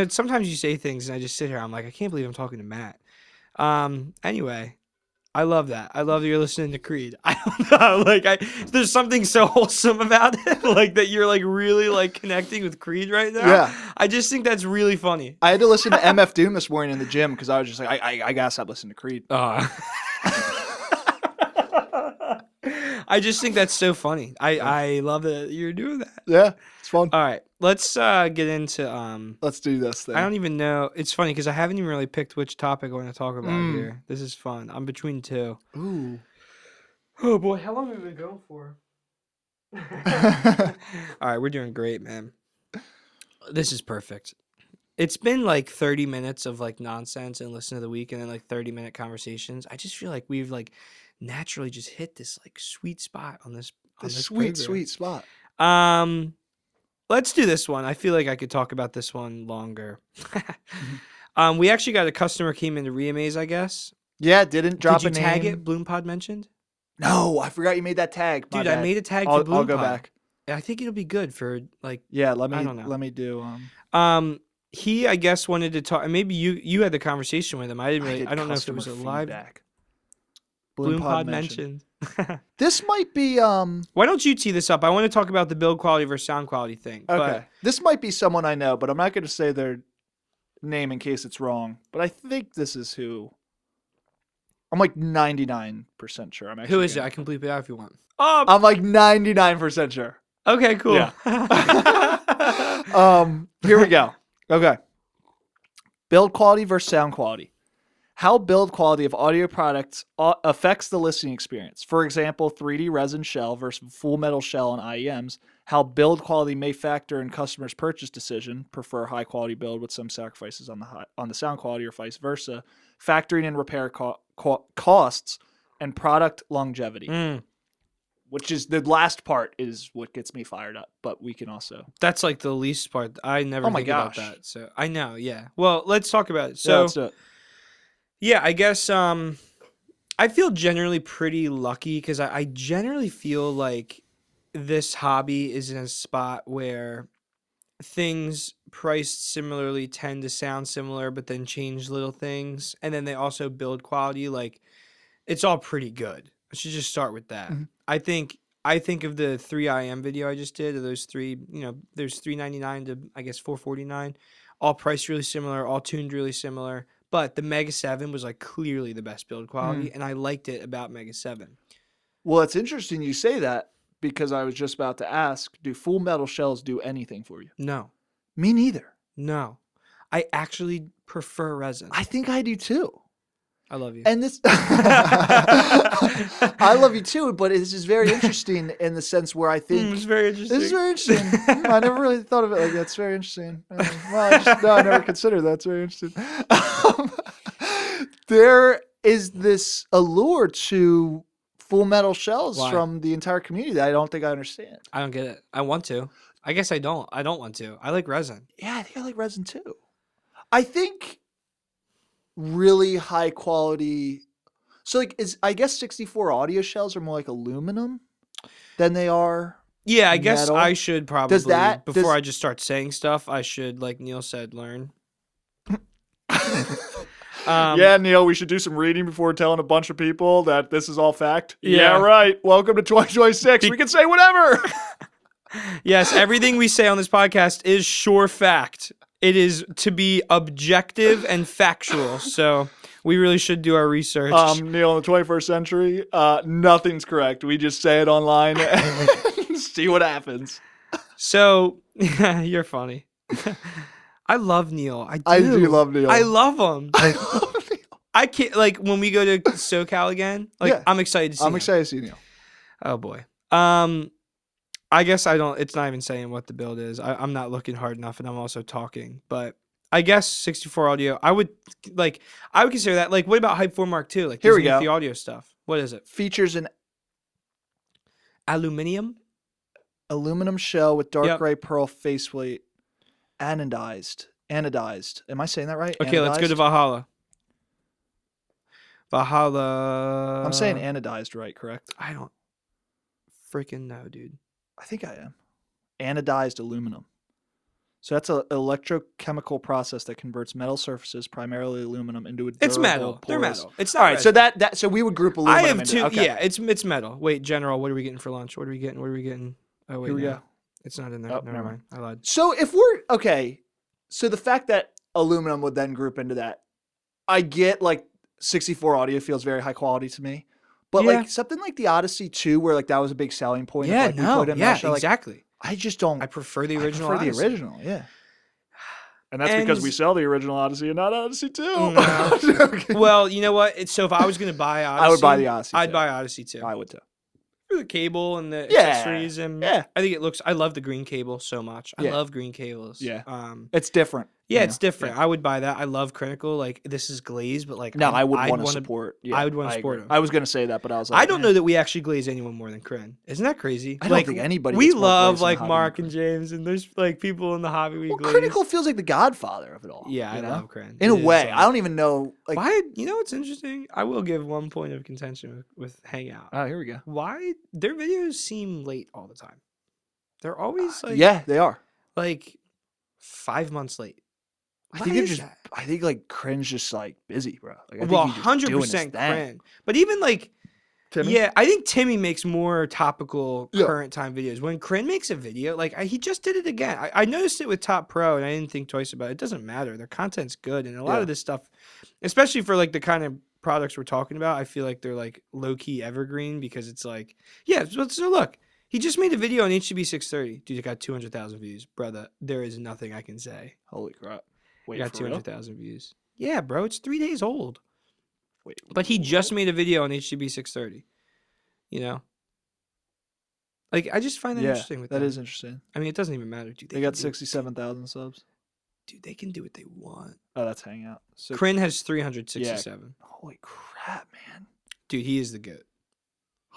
Sometimes you say things and I just sit here. I'm like, I can't believe I'm talking to Matt. Anyway, I love that. I love that you're listening to Creed. I don't know. There's something so wholesome about it. Like that you're like really like connecting with Creed right now. Yeah. I just think that's really funny. I had to listen to MF Doom this morning in the gym because I was just like, I gotta stop listening to Creed. I just think that's so funny. I love that you're doing that. Yeah, it's fun. All right, let's get into Let's do this thing. I don't even know. It's funny because I haven't even really picked which topic I want to talk about here. This is fun. I'm between two. Ooh. Oh boy, how long have we been going for? All right, we're doing great, man. This is perfect. it's been like 30 minutes of like nonsense and listen to the week and then like 30-minute conversations. I just feel like we've like naturally just hit this like sweet spot on this sweet program. spot. Let's do this one. I feel like I could talk about this one longer. We actually got a customer came into Reamaze, I guess. Yeah, didn't drop a name. Did you tag it? Bloom-Pod mentioned? No, I forgot you made that tag. Dude, I made a tag for Bloom-Pod. I'll go back. I think it'll be good for like. Yeah, let I don't know. Let me do. He, I guess, wanted to talk. Maybe you had the conversation with him. I didn't really. I don't know if it was a live. Bloom-Pod mentioned. This might be. Why don't you tee this up? I want to talk about the build quality versus sound quality thing. Okay. But this might be someone I know, but I'm not going to say their name in case it's wrong. But I think this is who. I'm like 99% sure. Who is it? I can bleep it out if you want. Oh, I'm like 99% sure. Okay, cool. Yeah. Here we go. Okay. Build quality versus sound quality. How build quality of audio products affects the listening experience. For example, 3D resin shell versus full metal shell on IEMs. How build quality may factor in customers' purchase decision. Prefer high quality build with some sacrifices on the sound quality or vice versa. Factoring in repair costs and product longevity. Which is the last part is what gets me fired up, but we can also. That's like the least part. I never think about that. So I know, yeah. Well, let's talk about it. So let's do it. Yeah, I guess I feel generally pretty lucky because I generally feel like this hobby is in a spot where things priced similarly tend to sound similar, but then change little things, and then they also build quality. Like it's all pretty good. I should just start with that. Mm-hmm. I think of the 3 IEM video I just did, of those three, there's $399 to I guess $449, all priced really similar, all tuned really similar. But the Mega 7 was like clearly the best build quality, and I liked it about Mega 7. Well, it's interesting you say that because I was just about to ask, do full metal shells do anything for you? No. Me neither. No. I actually prefer resin. I think I do too. I love you. And this, I love you too, but this is very interesting in the sense where I think it's very interesting. This is very interesting. I never really thought of it like that. It's very interesting. I never considered that. It's very interesting. There is this allure to full metal shells from the entire community that I don't think I understand. I don't get it. I want to. I guess I don't. I don't want to. I like resin. Yeah, I think I like resin too. I think really high quality. So like I guess 64 audio shells are more like aluminum than they are. Yeah, I guess metal. I should probably before I just start saying stuff, I should, like Neil said, learn. Yeah, Neil, we should do some reading before telling a bunch of people that this is all fact. Yeah right. Welcome to 2026. We can say whatever. Yes, everything we say on this podcast is sure fact. It is to be objective and factual, so we really should do our research. Neil, in the 21st century, nothing's correct. We just say it online and see what happens. So, you're funny. I love Neil. I do love Neil. I love him. I love Neil. I can't, like, when we go to SoCal again, I'm excited to see him. I'm excited to see Neil. Oh, boy. I guess it's not even saying what the build is. I'm not looking hard enough, and I'm also talking. But I guess 64 audio, I would consider that. Like, what about Hype 4 Mark II? Like, here we go. The audio stuff. What is it? Features an aluminum shell with dark gray pearl faceplate, anodized. Am I saying that right? Okay, let's go to Valhalla. Valhalla. I'm saying anodized right, correct? I don't freaking know, dude. I think I am. Anodized aluminum. So that's an electrochemical process that converts metal surfaces, primarily aluminum, into a durable, it's metal. porous. They're metal. It's not all right. Resin. So we would group aluminum. I have two. Okay. Yeah, it's metal. Wait, General, what are we getting for lunch? What are we getting? Oh wait, here we go. It's not in there. Oh, never mind. I lied. So if we're okay, so the fact that aluminum would then group into that, I get like 64 audio feels very high quality to me. But like something like the Odyssey 2, where like that was a big selling point. Yeah, we put in exactly. Like, I just don't. I prefer the original. The original, yeah. And that's because we sell the original Odyssey and not Odyssey 2. No. Well, you know what? So if I was going to buy Odyssey, I would buy the Odyssey. I'd buy Odyssey 2. I would too. For the cable and the accessories, and I think it looks. I love the green cable so much. I love green cables. Yeah, it's different. Yeah, you it's know? different. I would buy that. I love Critical. Like, this is glazed, but like, No, I would I'd want to wanna- support. Yeah, I would want to support agree. him. I was gonna say that, but I was I like, don't know that we actually glaze anyone more than Kryn. Isn't that crazy? I don't Like, think anybody We gets more love glazed in the like hobby Mark than and James, and there's like people in the hobby we Well, glaze. Critical feels like the godfather of it all. Yeah, you I know? love Kryn. In a It is, way, I don't even know. Like, why? You know what's interesting? I will give 1 point of contention with Hangout. oh, here we go. Why their videos seem late all the time? They're always like yeah, they are. like 5 months late. I Why think they're is just. that? I think like Crin's just like busy, bro. Like, I think Well, he just doing his 100% thing. Kryn. But even like, Timmy? yeah, I think Timmy makes more topical Yeah. current time videos. When Kryn makes a video, like he just did it again. I noticed it with Top Pro, and I didn't think twice about it. It doesn't matter. Their content's good, and a lot Yeah. of this stuff, especially for like the kind of products we're talking about, I feel like they're like low key evergreen because it's like, yeah. So look, he just made a video on HTB 630. Dude, it got 200,000 views, brother. There is nothing I can say. Holy crap! Wait, It got for real? 200,000 views. Yeah, bro, it's 3 days old. Wait, But he what? just made a video on HTB 630. You know? Like, I just find that interesting with that them. is interesting. I mean, it doesn't even matter, dude. They got can do- 67,000 subs. Dude, they can do what they want. Oh, that's Hangout. So, Kryn has 367. holy crap, man! Dude, he is the GOAT.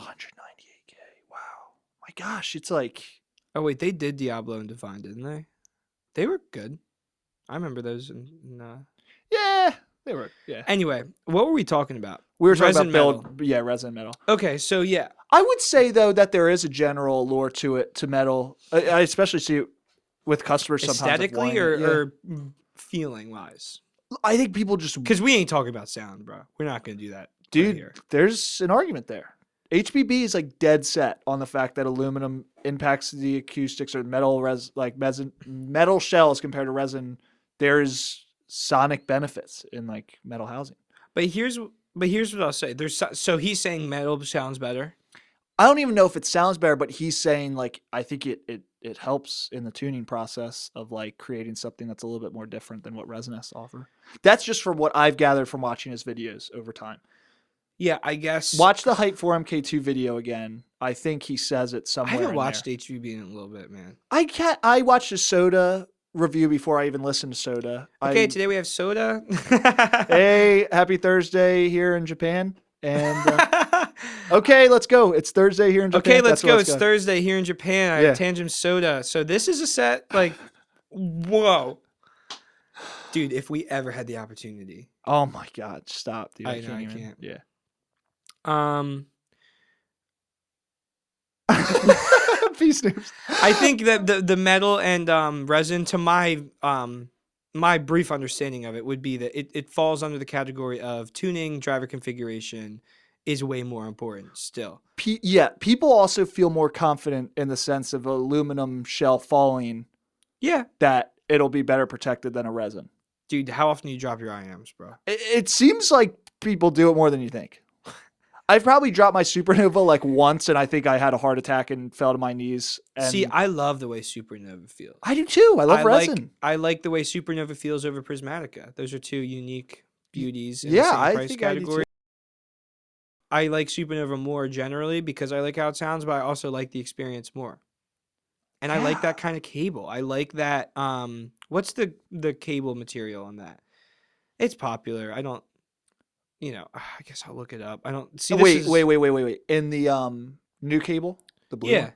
198K. Wow. My gosh, it's like. Oh, wait, they did Diablo and Divine, didn't they? They were good. I remember those. Yeah, they were. Yeah. Anyway, what were we talking about? We were talking Resin about build. Yeah, resin metal. Okay, so yeah. I would say though that there is a general allure to it, to metal. I especially see it with customers sometimes. Aesthetically of wanting it. or feeling wise? I think people just Because we ain't talking about sound, bro. We're not going to do that. dude. right here. There's an argument there. HBB is like dead set on the fact that aluminum impacts the acoustics or metal metal shells compared to resin. There's sonic benefits in like metal housing. But here's what I'll say. So he's saying metal sounds better. I don't even know if it sounds better, but he's saying like I think it helps in the tuning process of like creating something that's a little bit more different than what resin has to offer. That's just from what I've gathered from watching his videos over time. Yeah, I guess. Watch the Hype 4MK2 video again. I think he says it I somewhere. haven't in watched there. HVB in a little bit, man. I watched a Soda review before I even listened to Soda. Okay, today we have soda. Hey, happy Thursday here in Japan. And okay, let's go. It's Thursday here in Japan. Okay, let's That's where go. It's Thursday here in Japan. I Yeah. have Tangent Soda. So this is a set like, whoa, dude! If we ever had the opportunity, Oh my God! Stop, dude. I know, I even- can't. Yeah. Peace news. I think that the metal and resin, to my brief understanding of it, would be that it falls under the category of tuning, driver configuration is way more important still. People also feel more confident in the sense of aluminum shell falling Yeah, that it'll be better protected than a resin. dude, how often do you drop your IEMs, bro? It seems like people do it more than you think. I've probably dropped my Supernova like once, and I think I had a heart attack and fell to my knees. And See, I love the way Supernova feels. I do too. I love resin. I like the way Supernova feels over Prismatica. Those are two unique beauties in Yeah, the same I price think I do category. too. I like Supernova more generally because I like how it sounds, but I also like the experience more. And I like Yeah. that kind of cable. I like that. What's the cable material on that? It's popular. I don't. I guess I'll look it up. I don't see. Wait. In the new cable, the blue Yeah. one,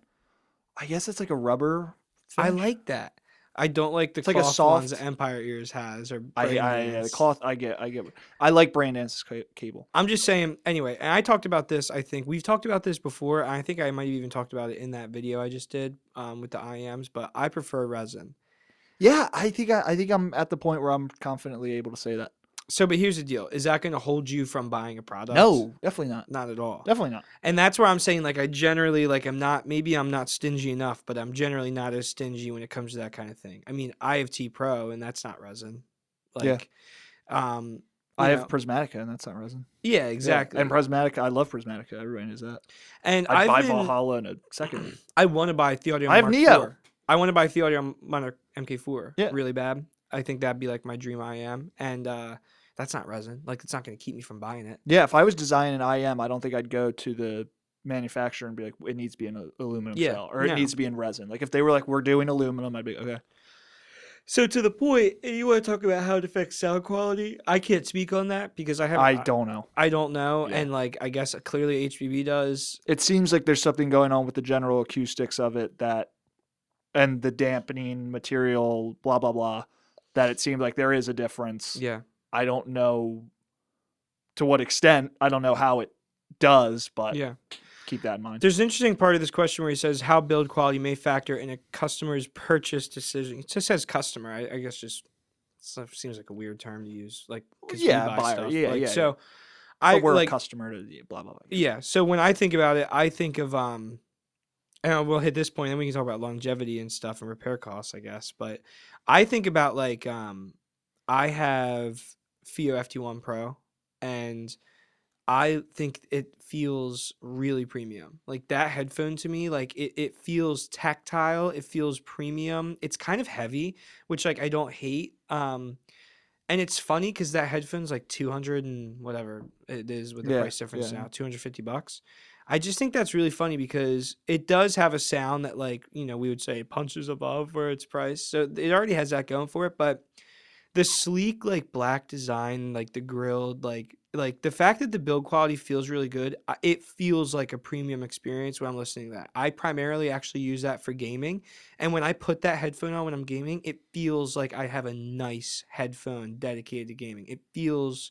I guess it's like a rubber. I finish? like that. I don't like the It's like a cloth ones soft- that Empire Ears has or the Braindance. cloth. I get. I like Braindance's cable. I'm just saying. Anyway, and I talked about this. I think we've talked about this before. I think I might have even talked about it in that video I just did with the IEMs. But I prefer resin. Yeah, I think I'm at the point where I'm confidently able to say that. So, but here's the deal: is that going to hold you from buying a product? No, definitely not. not at all. Definitely not. And that's where I'm saying, like, I generally, like, maybe I'm not stingy enough, but I'm generally not as stingy when it comes to that kind of thing. I mean, I have T Pro, and that's not resin. Like, I have Prismatica, and that's not resin. Yeah, exactly. Yeah, and Prismatica, I love Prismatica. Everybody knows that. And I'd buy I've been, Valhalla in a second. I want to buy Theodium I have Mark Neo. IV. I want to buy Theodium Monarch MK4 Yeah. really bad. I think that'd be like my dream IM. And that's not resin. Like, it's not going to keep me from buying it. Yeah, if I was designing an IM, I don't think I'd go to the manufacturer and be like, it needs to be an aluminum Yeah, shell, or no. it needs to be in resin. Like, if they were like, we're doing aluminum, I'd be okay. So to the point, you want to talk about how it affects sound quality? I can't speak on that because I don't know. I don't know, Yeah. and like I guess clearly HBB does. It seems like there's something going on with the general acoustics of it and the dampening material, blah blah blah, that it seems like there is a difference. Yeah. I don't know to what extent. I don't know how it does, but Yeah. keep that in mind. There's an interesting part of this question where he says how build quality may factor in a customer's purchase decision. It just says customer. I guess just seems like a weird term to use. Like, 'cause we buy buyer. stuff. Yeah, like, yeah. So But I we're like a customer to blah blah blah. yeah. So when I think about it, I think of and we'll hit this point, then we can talk about longevity and stuff and repair costs, I guess. But I think about like I have FIO FT1 Pro, and I think it feels really premium. Like that headphone to me, like it feels tactile, it feels premium. It's kind of heavy, which like I don't hate. And it's funny because that headphone's like 200 and whatever it is with the price difference now, $250. I just think that's really funny because it does have a sound that like, we would say punches above where it's priced. So it already has that going for it, but the sleek like black design, like the grilled, like the fact that the build quality feels really good, it feels like a premium experience when I'm listening to that. I primarily actually use that for gaming, and when I put that headphone on when I'm gaming, it feels like I have a nice headphone dedicated to gaming. It feels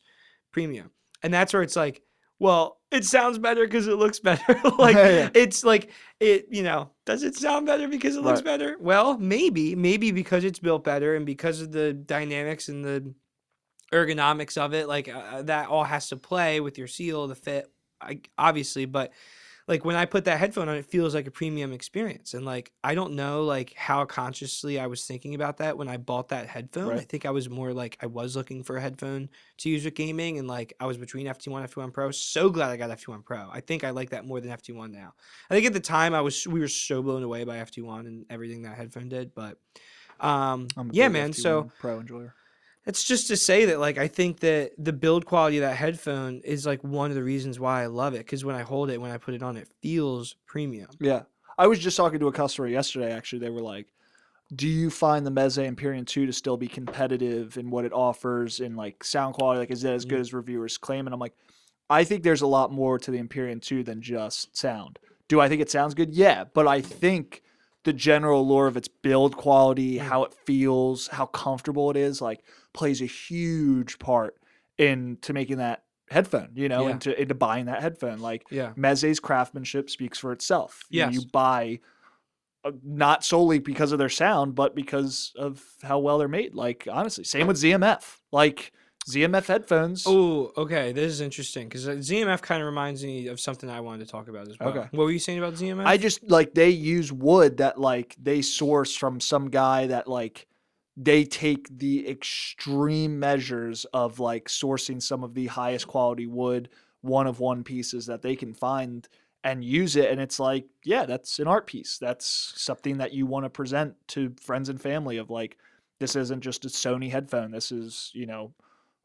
premium, and that's where it's like, well, it sounds better because it looks better. Like it's like does it sound better because it looks better? Well, maybe because it's built better and because of the dynamics and the ergonomics of it, like that all has to play with your seal, the fit, obviously. But like when I put that headphone on, it feels like a premium experience. And like I don't know like how consciously I was thinking about that when I bought that headphone. I think I was more like I was looking for a headphone to use with gaming, and like I was between FT1 and FT1 Pro. So glad I got FT1 Pro. I think I like that more than FT1 now. I think at the time we were so blown away by FT1 and everything that headphone did. But yeah, man. So Pro enjoyer. It's just to say that, like, I think that the build quality of that headphone is, like, one of the reasons why I love it. Because when I hold it, when I put it on, it feels premium. Yeah. I was just talking to a customer yesterday, actually. They were like, do you find the Meze Empyrean 2 to still be competitive in what it offers in, like, sound quality? Like, is it as good as reviewers claim? And I'm like, I think there's a lot more to the Empyrean 2 than just sound. Do I think it sounds good? Yeah. But I think the general allure of its build quality, how it feels, how comfortable it is, like, plays a huge part into making that headphone, into buying that headphone. Like, Meze's craftsmanship speaks for itself. Yes. You buy not solely because of their sound, but because of how well they're made. Like, honestly, same with ZMF. Like, ZMF headphones. Oh, okay. This is interesting because ZMF kind of reminds me of something I wanted to talk about as well. Okay. What were you saying about ZMF? I just, like, they use wood that, like, they source from some guy that, like, they take the extreme measures of, like, sourcing some of the highest quality wood, one-of-one pieces that they can find and use it. And it's like, yeah, that's an art piece. That's something that you want to present to friends and family of, like, this isn't just a Sony headphone. This is,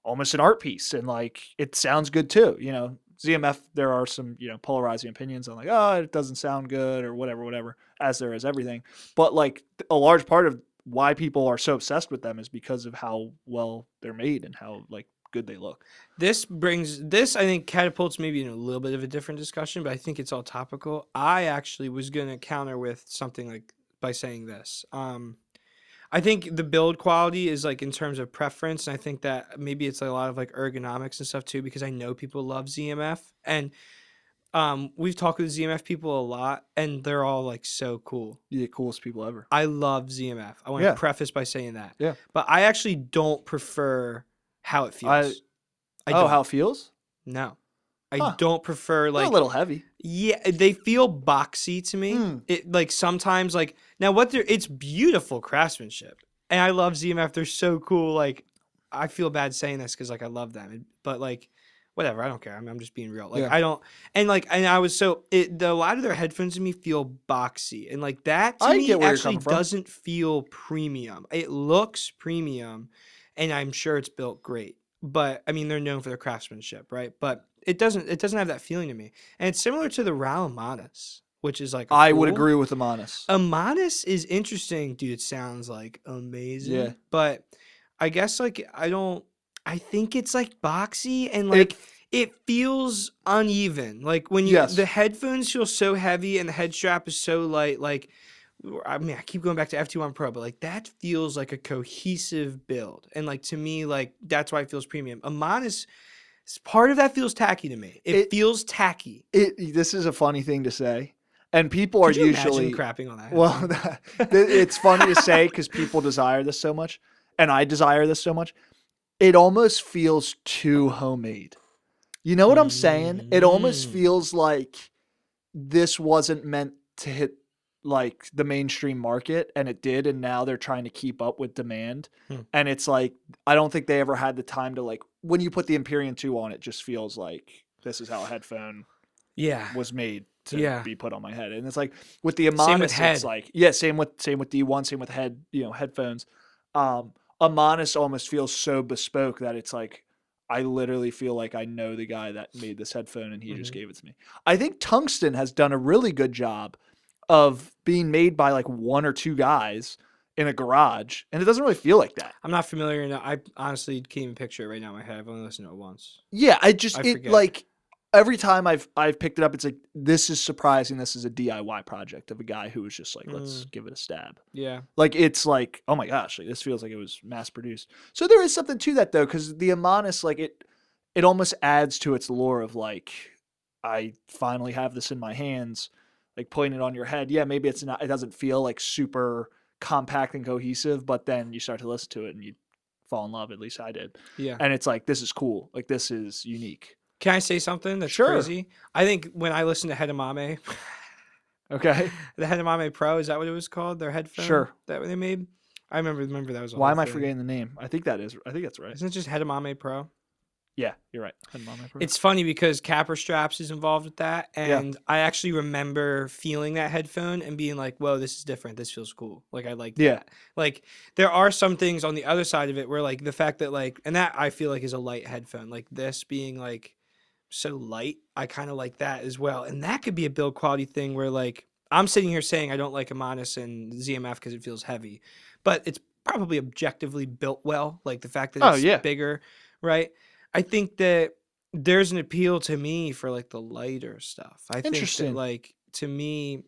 almost an art piece. And, like, it sounds good too. ZMF, there are some, polarizing opinions on, like, oh, it doesn't sound good or whatever, as there is everything. But, like, a large part of why people are so obsessed with them is because of how well they're made and how, like, good they look. This, I think, catapults maybe in a little bit of a different discussion, but I think it's all topical. I actually was going to counter with something like by saying this. I think the build quality is like in terms of preference, and I think that maybe it's like a lot of like ergonomics and stuff too, because I know people love ZMF, and we've talked with ZMF people a lot, and they're all like so cool. The coolest people ever. I love ZMF. I want to preface by saying that. Yeah. But I actually don't prefer how it feels. I don't. How it feels? No. I don't prefer, like, they're a little heavy. Yeah, they feel boxy to me. It like sometimes like now it's beautiful craftsmanship, and I love ZMF. They're so cool. Like, I feel bad saying this because like I love them, but like whatever, I don't care. I'm just being real. Like I don't, and like and I was so a lot of their headphones to me feel boxy, and like that to me actually doesn't feel premium. It looks premium, and I'm sure it's built great. But I mean, they're known for their craftsmanship, right? But it doesn't have that feeling to me. And it's similar to the Ralamadas, which is like I would agree with Amanus. Amanus is interesting, dude. It sounds like amazing. Yeah. But I guess like I think it's like boxy and like it feels uneven. Like when the headphones feel so heavy and the head strap is so light, like I mean, I keep going back to FT1 Pro, but like that feels like a cohesive build. And like to me, like that's why it feels premium. Amanus, part of that feels tacky to me. It feels tacky. This is a funny thing to say. And people are usually crapping on that. Well, it's funny to say because people desire this so much, and I desire this so much. It almost feels too homemade. You know what I'm saying? It almost feels like this wasn't meant to hit like the mainstream market, and it did, and now they're trying to keep up with demand. And it's like I don't think they ever had the time to like when you put the Empyrean 2 on, it just feels like this is how a headphone was made to be put on my head. And it's like with the Amanus, it's like same with D1, same with headphones. Amanus almost feels so bespoke that it's like I literally feel like I know the guy that made this headphone and he just gave it to me. I think Tungsten has done a really good job of being made by like one or two guys in a garage, and it doesn't really feel like that. I'm not familiar enough. I honestly can't even picture it right now in my head. I've only listened to it once. Yeah, like every time I've picked it up, it's like, this is surprising. This is a DIY project of a guy who was just like, let's give it a stab. Yeah. Like, it's like, oh my gosh, like, this feels like it was mass produced. So there is something to that though, because the Amanus, like it almost adds to its lore of like, I finally have this in my hands, like putting it on your head. Yeah, maybe it doesn't feel like super compact and cohesive, but then you start to listen to it and you fall in love. At least I did. Yeah. And it's like, this is cool. Like, this is unique. Can I say something that's crazy? I think when I listened to Hedamame, okay, the Hedamame Pro, is that what it was called? Their headphone that they made? I remember that was a Why am I forgetting the name? I think that's right. Isn't it just Hedamame Pro? Yeah, you're right. Hedamame Pro. It's funny because Capper Straps is involved with that, and I actually remember feeling that headphone and being like, whoa, this is different. This feels cool. Like, I like that. Like, there are some things on the other side of it where, like, the fact that, like, and that I feel like is a light headphone. Like, this being, like, so light, I kind of like that as well. And that could be a build quality thing where, like, I'm sitting here saying I don't like Amanus and ZMF because it feels heavy, but it's probably objectively built well. Like, the fact that it's bigger, right? I think that there's an appeal to me for like the lighter stuff. I think that, like, to me,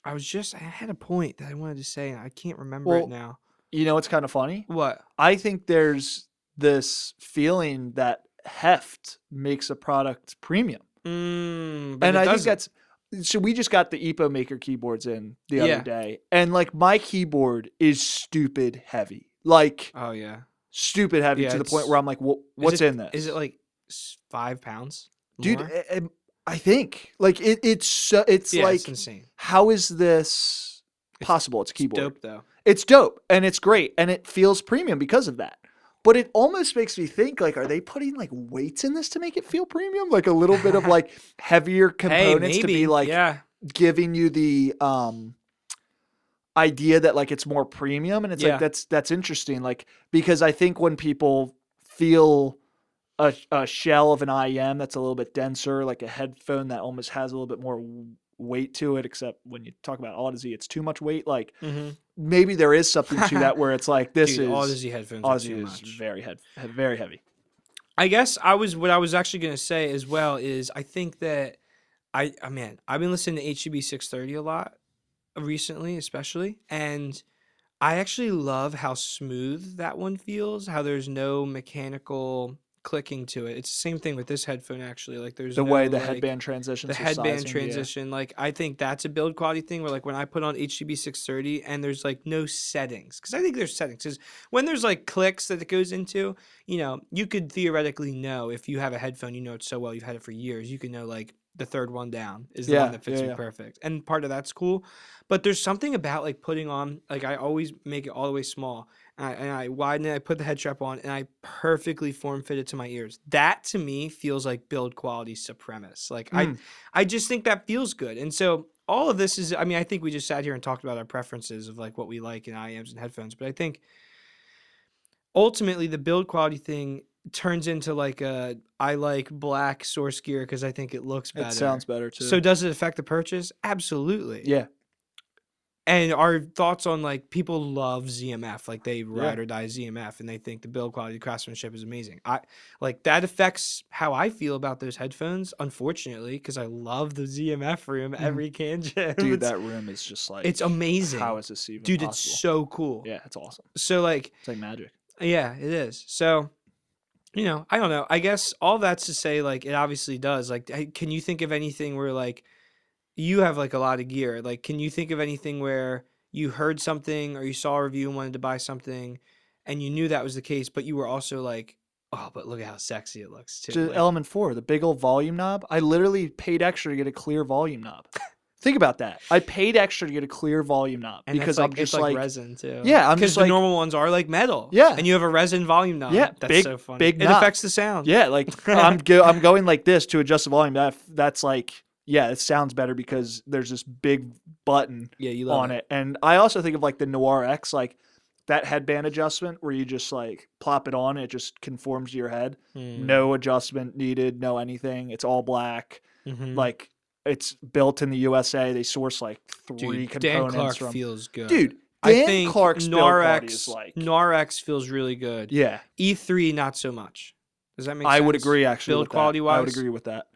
I had a point that I wanted to say and I can't remember it now. You know what's kind of funny? What? I think there's this feeling that heft makes a product premium. And I think that's so we just got the EPO Maker keyboards in the other day, and like my keyboard is stupid heavy. Like, stupid heavy to the point where I'm like, what's in this? Is it like 5 pounds? Dude, I think like it's like, it's insane. How is this possible? It's a keyboard. It's dope though. It's dope and it's great and it feels premium because of that. But it almost makes me think, like, are they putting like weights in this to make it feel premium? Like a little bit of like heavier components to be like giving you the idea that like it's more premium, and it's like that's interesting. Like, because I think when people feel a shell of an IEM that's a little bit denser, like a headphone that almost has a little bit more weight to it, except when you talk about Odyssey, it's too much weight. Like maybe there is something to that where it's like this is Odyssey headphones. Is very heavy. I guess what I was actually gonna say as well is I think that I've been listening to HCB 630 a lot recently, especially, and I actually love how smooth that one feels. How there's no mechanical clicking to it. It's the same thing with this headphone actually. Like there's the way the headband transition. The headband transition. Like I think that's a build quality thing where like when I put on HCB 630 and there's like no settings, because I think there's settings. Because when there's like clicks that it goes into, you know, you could theoretically know if you have a headphone, you know it so well, you've had it for years, you can know like the third one down is the one that fits me perfect. And part of that's cool. But there's something about like putting on, like I always make it all the way small. And I widen it, I put the head strap on, and I perfectly form fit it to my ears. That to me feels like build quality supremacist. Like I just think that feels good. And so all of this is, I mean, I think we just sat here and talked about our preferences of like what we like in IEMs and headphones. But I think ultimately the build quality thing turns into like I like black source gear because I think it looks better. It sounds better too. So does it affect the purchase? Absolutely. Yeah. And our thoughts on like people love ZMF, like they ride or die ZMF, and they think the build quality, craftsmanship is amazing. I like that affects how I feel about those headphones, unfortunately, because I love the ZMF room every can jam. Dude, that room is just like it's amazing. How is this even Dude, possible? it's so cool. Yeah, it's awesome. So like it's like magic. Yeah, it is. So I don't know. I guess all that's to say, like, it obviously does. Like, can you think of anything where like you have like a lot of gear? Like, can you think of anything where you heard something or you saw a review and wanted to buy something and you knew that was the case, but you were also like, oh, but look at how sexy it looks too. Like, Element 4, the big old volume knob. I literally paid extra to get a clear volume knob. Think about that. I paid extra to get a clear volume knob and because like, I'm just it's like resin too. Yeah, I'm because just the like normal ones are like metal. Yeah, and you have a resin volume knob. Yeah, that's big, so funny. Big it knob. affects the sound. Yeah, like I'm going like this to adjust the volume. That's like. Yeah, it sounds better because there's this big button on it. And I also think of like the Noir X, like that headband adjustment where you just like plop it on, it just conforms to your head. No adjustment needed, no anything. It's all black. Like it's built in the USA. They source like 3 components. Dan Clark feels good. Dude, I think Clark's Noir build X is like Noir X feels really good. Yeah. E3 not so much. Does that make sense? I would agree actually. Build quality wise. I would agree with that.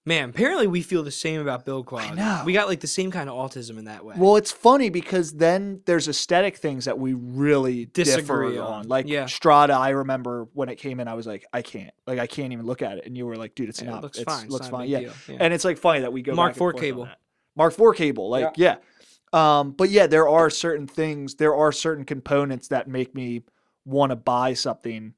Man, apparently we feel the same about build quality. I know. We got like the same kind of autism in that way. Well, it's funny because then there's aesthetic things that we really disagree differ on. Like Strata, I remember when it came in, I was like, I can't even look at it. And you were like, dude, it looks fine. Looks fine. Yeah. And it's like funny that we go Mark back and IV cable. Mark IV cable. Like, yeah. But yeah, there are certain things, there are certain components that make me want to buy something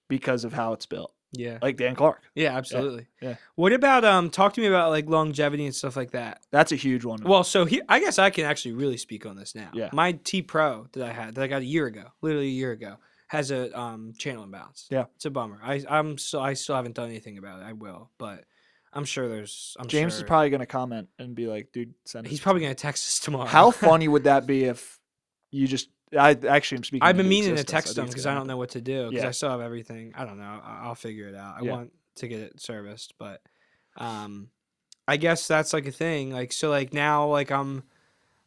because of how it's built. Yeah. Like Dan Clark. Yeah, absolutely. Yeah. What about talk to me about like longevity and stuff like that. That's a huge one. Well, so here I guess I can actually really speak on this now. Yeah. My T Pro that I got a year ago, literally a year ago, has a channel imbalance. Yeah. It's a bummer. I still haven't done anything about it. I will, but I'm sure James is probably gonna comment and be like, dude, send it. He's probably gonna text us tomorrow. How funny would that be if you just I actually am speaking. I've been meaning to text him because I don't know what to do because Yeah. I still have everything. I don't know. I'll figure it out. I want to get it serviced, but I guess that's like a thing. Like so, like now, like I'm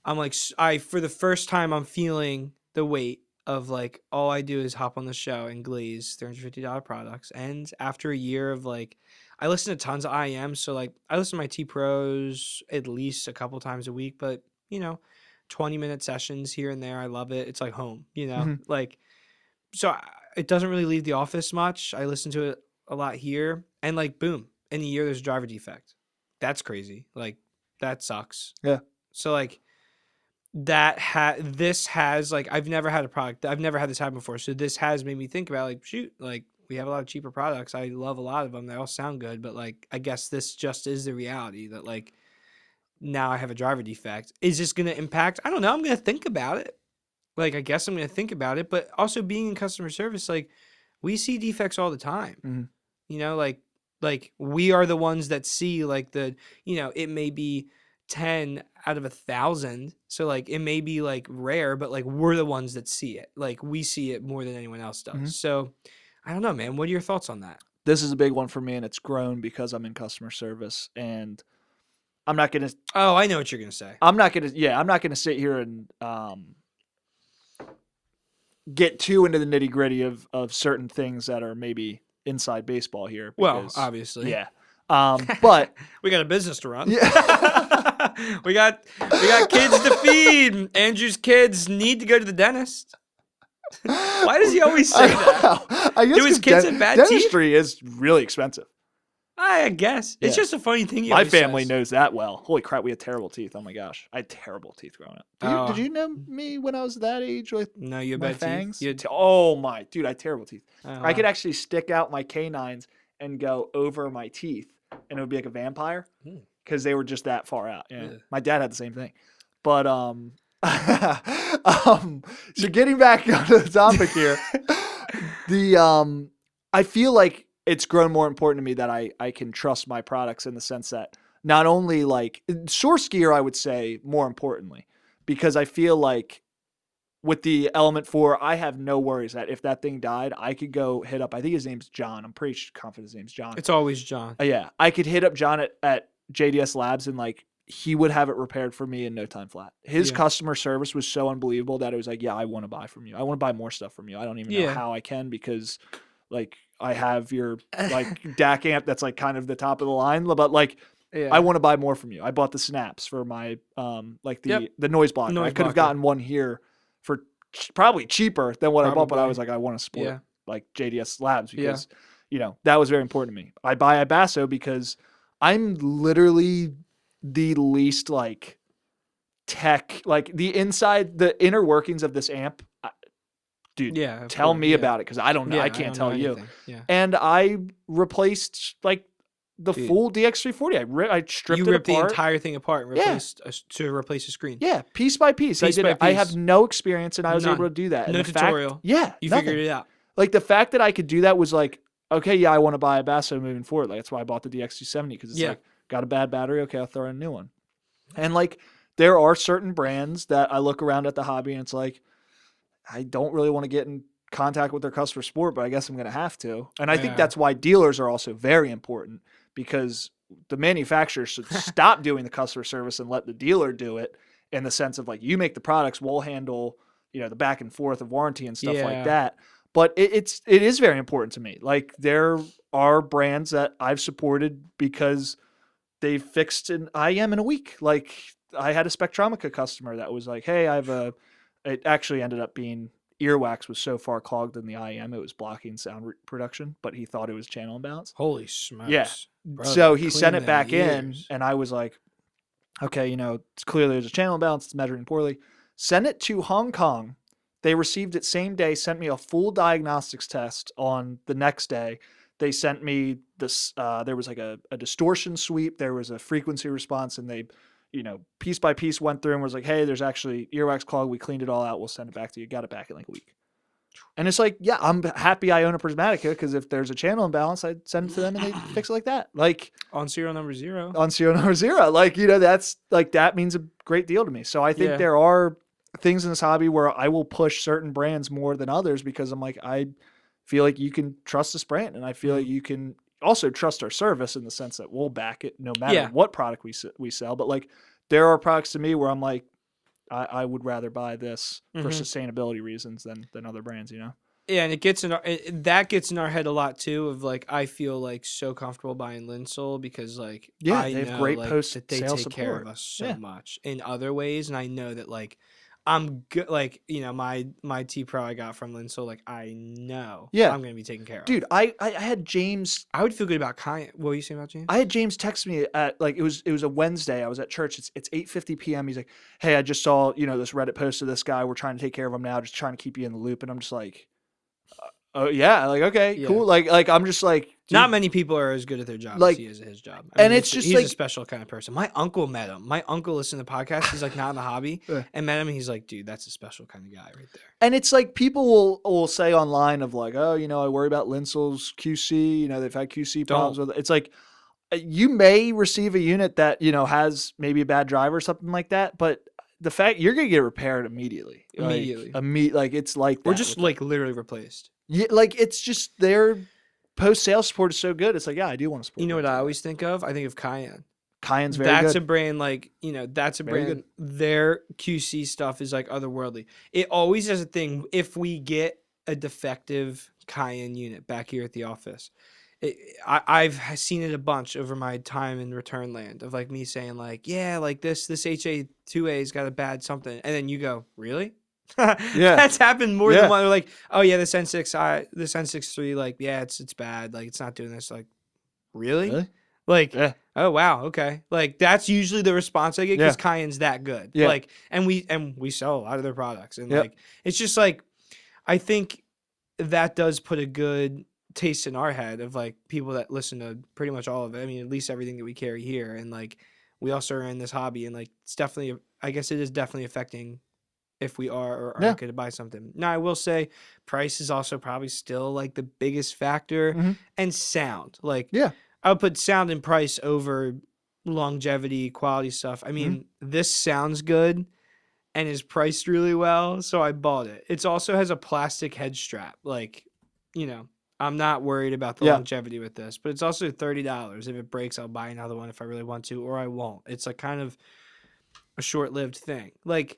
like for the first time I'm feeling the weight of like all I do is hop on the show and glaze $350 products. And after a year of like, I listen to tons of IEMs, so like I listen to my T Pros at least a couple times a week, but 20-minute sessions here and there. I love it. It's like home, like, so it doesn't really leave the office much. I listen to it a lot here and like, boom, in a year, there's a driver defect. That's crazy. Like that sucks. Yeah. So like this has like, I've never had a product. I've never had this happen before. So this has made me think about like, shoot, like we have a lot of cheaper products. I love a lot of them. They all sound good, but like, I guess this just is the reality that like, now I have a driver defect. Is this going to impact? I don't know. I'm going to think about it. Like, I guess I'm going to think about it. But also being in customer service, like, we see defects all the time. Mm-hmm. Like we are the ones that see, like, it may be 10 out of 1,000. So, like, it may be, like, rare, but, like, we're the ones that see it. Like, we see it more than anyone else does. Mm-hmm. So, I don't know, man. What are your thoughts on that? This is a big one for me, and it's grown because I'm in customer service, and I'm not going to... Oh, I know what you're going to say. I'm not going to sit here and get too into the nitty gritty of certain things that are maybe inside baseball here. Well, obviously. Yeah. But we got a business to run. Yeah. we got kids to feed. Andrew's kids need to go to the dentist. Why does he always say that? I guess do his kids have bad dentistry is really expensive. I guess. It's just a funny thing. My family knows that well. Holy crap, we had terrible teeth. Oh my gosh. I had terrible teeth growing up. Did you know me when I was that age with no, you had my bad fangs? teeth? Oh my, dude, I had terrible teeth. Oh, I could actually stick out my canines and go over my teeth, and it would be like a vampire because they were just that far out. Yeah. My dad had the same thing. But so getting back onto the topic here, I feel like it's grown more important to me that I can trust my products in the sense that not only like source gear, I would say more importantly, because I feel like with the Element 4, I have no worries that if that thing died, I could go hit up. I think his name's John. I'm pretty confident his name's John. It's always John. Yeah, I could hit up John at JDS Labs and like he would have it repaired for me in no time flat. His customer service was so unbelievable that it was like, yeah, I want to buy from you. I want to buy more stuff from you. I don't even know how I can because like I have your like DAC amp that's like kind of the top of the line, but like I want to buy more from you. I bought the snaps for my like the noise blocker. I could have gotten one here for probably cheaper than what I bought, but I was like, I want to support like JDS Labs because you know that was very important to me. I buy Ibasso because I'm literally the least like tech, like the inner workings of this amp. Dude, tell me about it because I don't know. I can't tell you. And I replaced like the full DX340. I stripped it apart. You ripped the entire thing apart and replaced to replace a screen. Yeah, piece by piece. I did it. I have no experience and I was able to do that. No tutorial. You figured it out. Like the fact that I could do that was like, okay, yeah, I want to buy a Basso moving forward. Like that's why I bought the DX270 because it's like got a bad battery. Okay, I'll throw in a new one. And like there are certain brands that I look around at the hobby and it's like, I don't really want to get in contact with their customer support, but I guess I'm going to have to. And I think that's why dealers are also very important because the manufacturer should stop doing the customer service and let the dealer do it in the sense of like you make the products, we'll handle, you know, the back and forth of warranty and stuff like that. But it is very important to me. Like there are brands that I've supported because they fixed an IEM in a week. Like I had a Spectromica customer that was like, hey, it actually ended up being earwax was so far clogged in the IEM it was blocking sound production, but he thought it was channel imbalance. Holy smokes. Yeah. Brother, so he sent it back in and I was like, okay, you know, it's clearly there's a channel imbalance. It's measuring poorly. Send it to Hong Kong. They received it same day, sent me a full diagnostics test on the next day. They sent me this, there was like a distortion sweep. There was a frequency response and they, you know, piece by piece went through and was like, hey, there's actually earwax clog. We cleaned it all out. We'll send it back to you. Got it back in like a week. And it's like, yeah, I'm happy I own a Prismatica because if there's a channel imbalance, I'd send it to them and they fix it like that. Like on serial number 0. Like, you know, that's like, that means a great deal to me. So I think there are things in this hobby where I will push certain brands more than others because I'm like, I feel like you can trust this brand and I feel like you can also trust our service in the sense that we'll back it no matter what product we sell. But like there are products to me where I'm like, I would rather buy this for sustainability reasons than other brands, you know? Yeah, and it gets in that gets in our head a lot too. Of like, I feel like so comfortable buying Linsol because like I they have know great like, post that they take care of us so much in other ways, and I know that like I'm good. Like you know my T Pro I got from Linsol, like I know I'm gonna be taken care of. Dude, I had James. I would feel good about Cayenne. What were you saying about James? I had James text me at like it was a Wednesday. I was at church. It's 8:50 p.m. He's like, hey, I just saw this Reddit post of this guy. We're trying to take care of him now. Just trying to keep you in the loop. And I'm just like, oh yeah, like okay, cool. Like I'm just like, dude, not many people are as good at their job as he is at his job. I mean, it's just he's a special kind of person. My uncle met him. My uncle listened to the podcast. He's like not in the hobby and met him. And he's like, dude, that's a special kind of guy right there. And it's like people will say online of like, oh, I worry about Linsol's QC. They've had QC problems with it. It's like you may receive a unit that has maybe a bad driver or something like that, but the fact you're gonna get repaired immediately. Like it's like we're just like literally replaced. Yeah, like it's just their post-sales support is so good. It's like, yeah, I do want to support. You know what I always think of? I think of Cayenne. Cayenne's very good. That's a brand like, that's a very brand. Good. Their QC stuff is like otherworldly. It always has a thing. If we get a defective Cayenne unit back here at the office, I've seen it a bunch over my time in return land of like me saying like, yeah, like this HA2A's got a bad something. And then you go, really? Yeah, that's happened more than one. They're like, oh yeah, this N6 III, like, yeah, it's bad, like it's not doing this. Like, really? Like, oh wow, okay. Like that's usually the response I get because Cayenne's that good. Yeah. Like, and we sell a lot of their products, and like it's just like I think that does put a good taste in our head of like people that listen to pretty much all of it. I mean, at least everything that we carry here, and like we also are in this hobby, and like it's definitely, I guess it is definitely affecting if we are or aren't going to buy something. Now, I will say price is also probably still like the biggest factor, and sound. Like, I would put sound and price over longevity, quality stuff. I mean, this sounds good, and is priced really well, so I bought it. It also has a plastic head strap. Like, you know, I'm not worried about the longevity with this, but it's also $30. If it breaks, I'll buy another one if I really want to, or I won't. It's like kind of a short-lived thing. Like,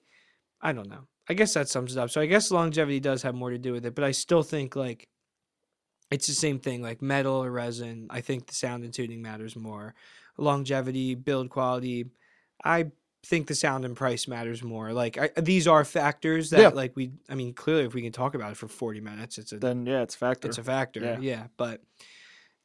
I don't know. I guess that sums it up. So I guess longevity does have more to do with it, but I still think like it's the same thing, like metal or resin. I think the sound and tuning matters more. Longevity, build quality. I think the sound and price matters more. Like these are factors that like I mean, clearly if we can talk about it for 40 minutes, it's a factor. It's a factor. Yeah. But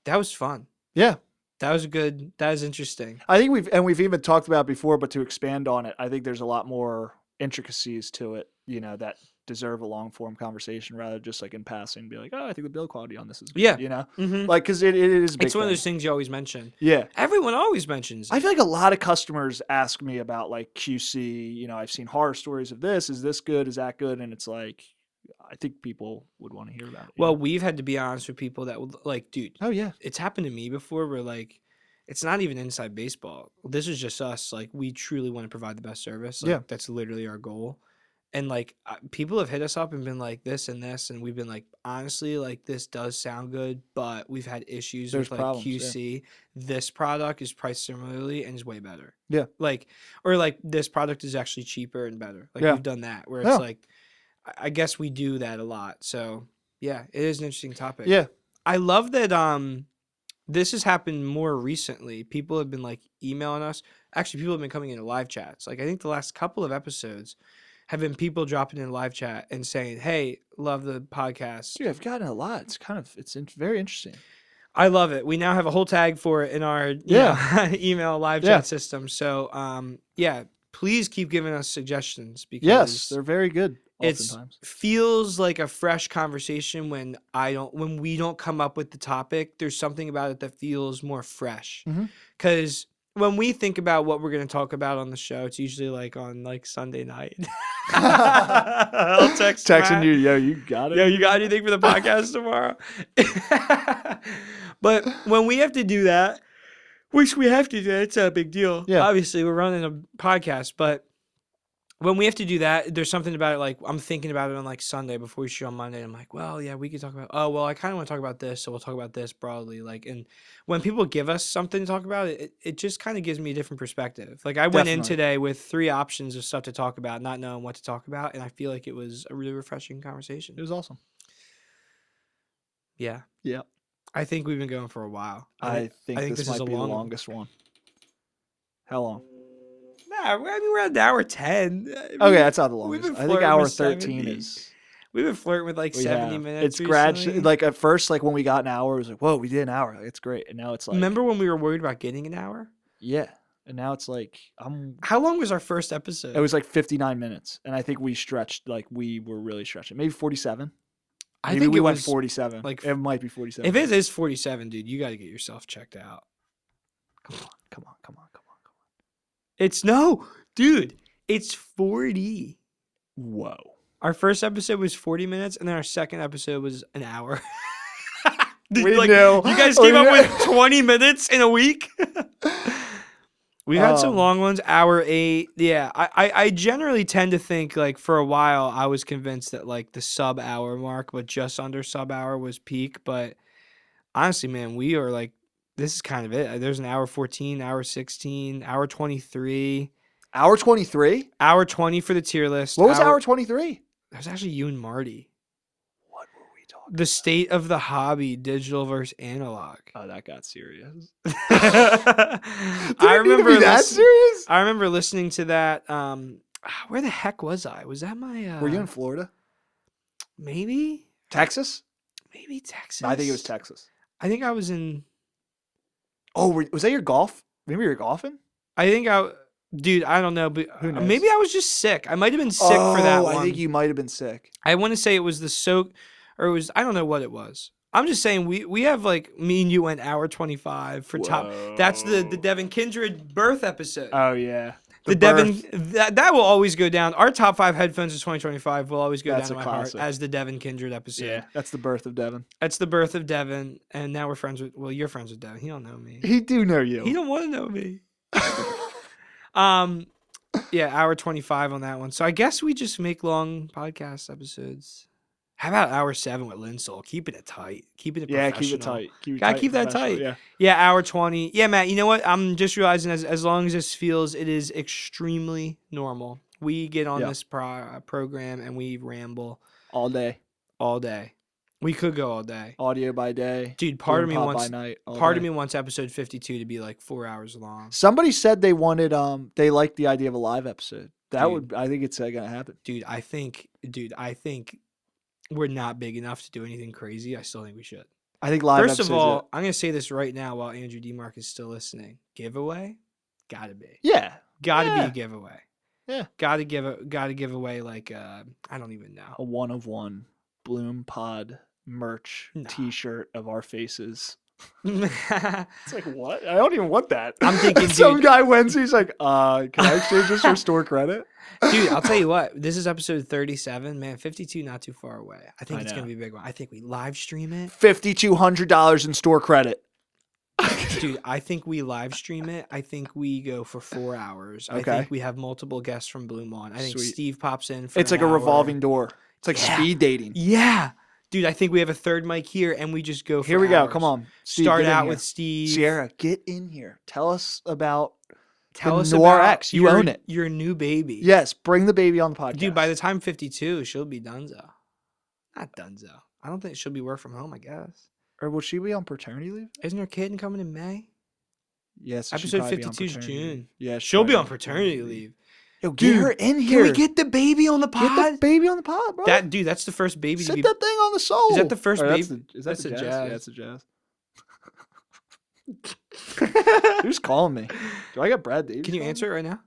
that was fun. Yeah. That was interesting. I think we've even talked about it before, but to expand on it, I think there's a lot more intricacies to it, you know, that deserve a long form conversation rather than just like in passing be like, oh, I think the build quality on this is good, you know, like because it is a big it's one of those things you always mention. Yeah, everyone always mentions it. I feel like a lot of customers ask me about like QC, you know, I've seen horror stories of this, is this good, is that good, and it's like I think people would want to hear about it. Well, we've had to be honest with people that would like, dude, oh yeah, it's happened to me before where like it's not even inside baseball, this is just us, like we truly want to provide the best service, like that's literally our goal. And like people have hit us up and been like this and this, and we've been like, honestly, like this does sound good, but we've had issues with like problems, QC. This product is priced similarly and is way better. Yeah. Like, or like this product is actually cheaper and better. Like we've done that where it's like, I guess we do that a lot. So yeah, it is an interesting topic. Yeah. I love that this has happened more recently. People have been like emailing us. Actually, people have been coming into live chats. Like I think the last couple of episodes have been people dropping in live chat and saying, hey, love the podcast. Yeah, I've gotten a lot. It's very interesting. I love it. We now have a whole tag for it in our email live chat system. So please keep giving us suggestions because they're very good. It feels like a fresh conversation when we don't come up with the topic. There's something about it that feels more fresh. Because when we think about what we're going to talk about on the show, it's usually like on like Sunday night. I'll texting you, yo, you got it? Yo, you got anything for the podcast tomorrow? But when we have to do that, which we have to do, it's a big deal. Yeah. Obviously, we're running a podcast, but when we have to do that, there's something about it. Like I'm thinking about it on like Sunday before we shoot on Monday. I'm like, well, yeah, we could talk about. Oh, well, I kind of want to talk about this, so we'll talk about this broadly. Like, and when people give us something to talk about, it just kind of gives me a different perspective. Like I went in today with 3 options of stuff to talk about, not knowing what to talk about, and I feel like it was a really refreshing conversation. It was awesome. Yeah. Yeah. I think we've been going for a while. I think this might be the longest one. How long? Nah, I mean, we're at hour 10. Okay, that's not the longest. I think hour 13 is. We've been flirting with like 70 minutes. It's gradually, like at first, like when we got an hour, it was like, whoa, we did an hour. Like, it's great. And now it's like. Remember when we were worried about getting an hour? Yeah. And now it's like, How long was our first episode? It was like 59 minutes. And I think we stretched, like we were really stretching. Maybe 47. I think we went 47. Like it might be 47. If it is 47, dude, you got to get yourself checked out. Come on. It's it's 40. Whoa. Our first episode was 40 minutes, and then our second episode was an hour. Dude, we knew. You guys came up with 20 minutes in a week? We've had some long ones, hour 8. Yeah, I generally tend to think, like, for a while, I was convinced that, like, the sub-hour mark, but just under sub-hour was peak. But honestly, man, we are, like, this is kind of it. There's an hour 14, hour 16, hour 23. Hour 23? Hour 20 for the tier list. What was hour 23? That was actually you and Marty. What were we talking The state of the hobby, digital versus analog. Oh, that got serious. I remember that serious? I remember listening to that. Where the heck was I? Was that my... Were you in Florida? Maybe. Texas? Maybe Texas. I think it was Texas. I think I was in... Oh, was that your golf? Maybe you were golfing? I think dude, I don't know, but maybe I was just sick. I might have been sick for that one. I think you might have been sick. I want to say it was the soak, or it was, I don't know what it was. I'm just saying we have like, me and you went hour 25 for top. That's the Devin Kindred birth episode. Oh, yeah. The Devin, that will always go down. Our top 5 headphones of 2025 will always go down in my heart as the Devin Kindred episode. Yeah, that's the birth of Devin. That's the birth of Devin, and now we're friends with. Well, you're friends with Devin. He don't know me. He do know you. He don't want to know me. Yeah, hour 25 on that one. So I guess we just make long podcast episodes. How about hour 7 with Linsol? Keeping it tight. Keeping it professional. Keep it tight. Gotta keep that tight. Yeah, hour 20. Yeah, Matt, you know what? I'm just realizing as long as this feels, it is extremely normal. We get on this program and we ramble. All day. All day. We could go all day. Audio by day. Dude, part of me wants wants episode 52 to be like 4 hours long. Somebody said they wanted they liked the idea of a live episode. I think it's gonna happen. Dude, I think we're not big enough to do anything crazy. I still think we should. I think live First of all, I'm gonna say this right now while Andrew DeMark is still listening. Giveaway? Gotta be. Yeah. Gotta be a giveaway. Yeah. Gotta give away like I don't even know. A 1-of-1 Bloom Pod merch T-shirt of our faces. It's like, what? I don't even want that. I'm thinking some guy wins. He's like, can I exchange this for store credit? Dude, I'll tell you what. This is episode 37. Man, 52 not too far away. I think it's gonna be a big one. I think we live stream it. $5,200 in store credit. Dude, I think we live stream it. I think we go for 4 hours. Okay. I think we have multiple guests from Bloom on. I think Steve pops in for It's like a revolving door. It's like speed dating. Yeah. Dude, I think we have a third mic here and we just go for Here we hours. go. Come on. Steve, start out with Steve. Sierra, get in here. Tell us about Noir X. You own it. Your new baby. Yes, bring the baby on the podcast. Dude, by the time 52, she'll be dunzo. Not dunzo. I don't think she'll be work from home, I guess. Or will she be on paternity leave? Isn't her kid coming in May? Yes. Episode 52 is June. Yeah, she'll be on paternity leave. Yo, get her in here. Can we get the baby on the pod? Get the baby on the pod, bro. That's the first baby Sit that thing on the soul. Is that the first baby? That's the jazz. Yeah, it's a jazz. Who's calling me? Do I got Brad Davies? Can you answer it right now?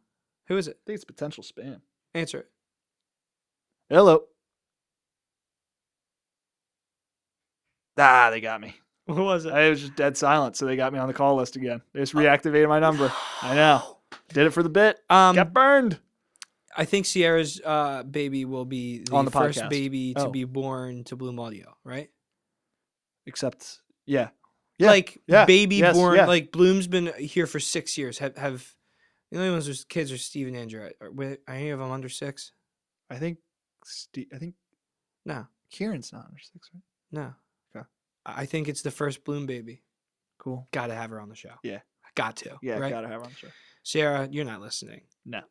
Who is it? I think it's potential spam. Answer it. Hello. They got me. What was it? It was just dead silent, so they got me on the call list again. They just reactivated my number. I know. Did it for the bit. Got burned. I think Sierra's baby will be the first podcast. baby to be born to Bloom Audio, right? Except, yeah. Baby born. Yeah. Like Bloom's been here for 6 years. Have the only ones whose kids are Steve and Andrew? Are any of them under 6? I think no. Kieran's not under 6, right? No. Okay. I think it's the first Bloom baby. Cool. Got to have her on the show. Yeah. Got to. Yeah, right? got to have her on the show. Sarah, you're not listening. No.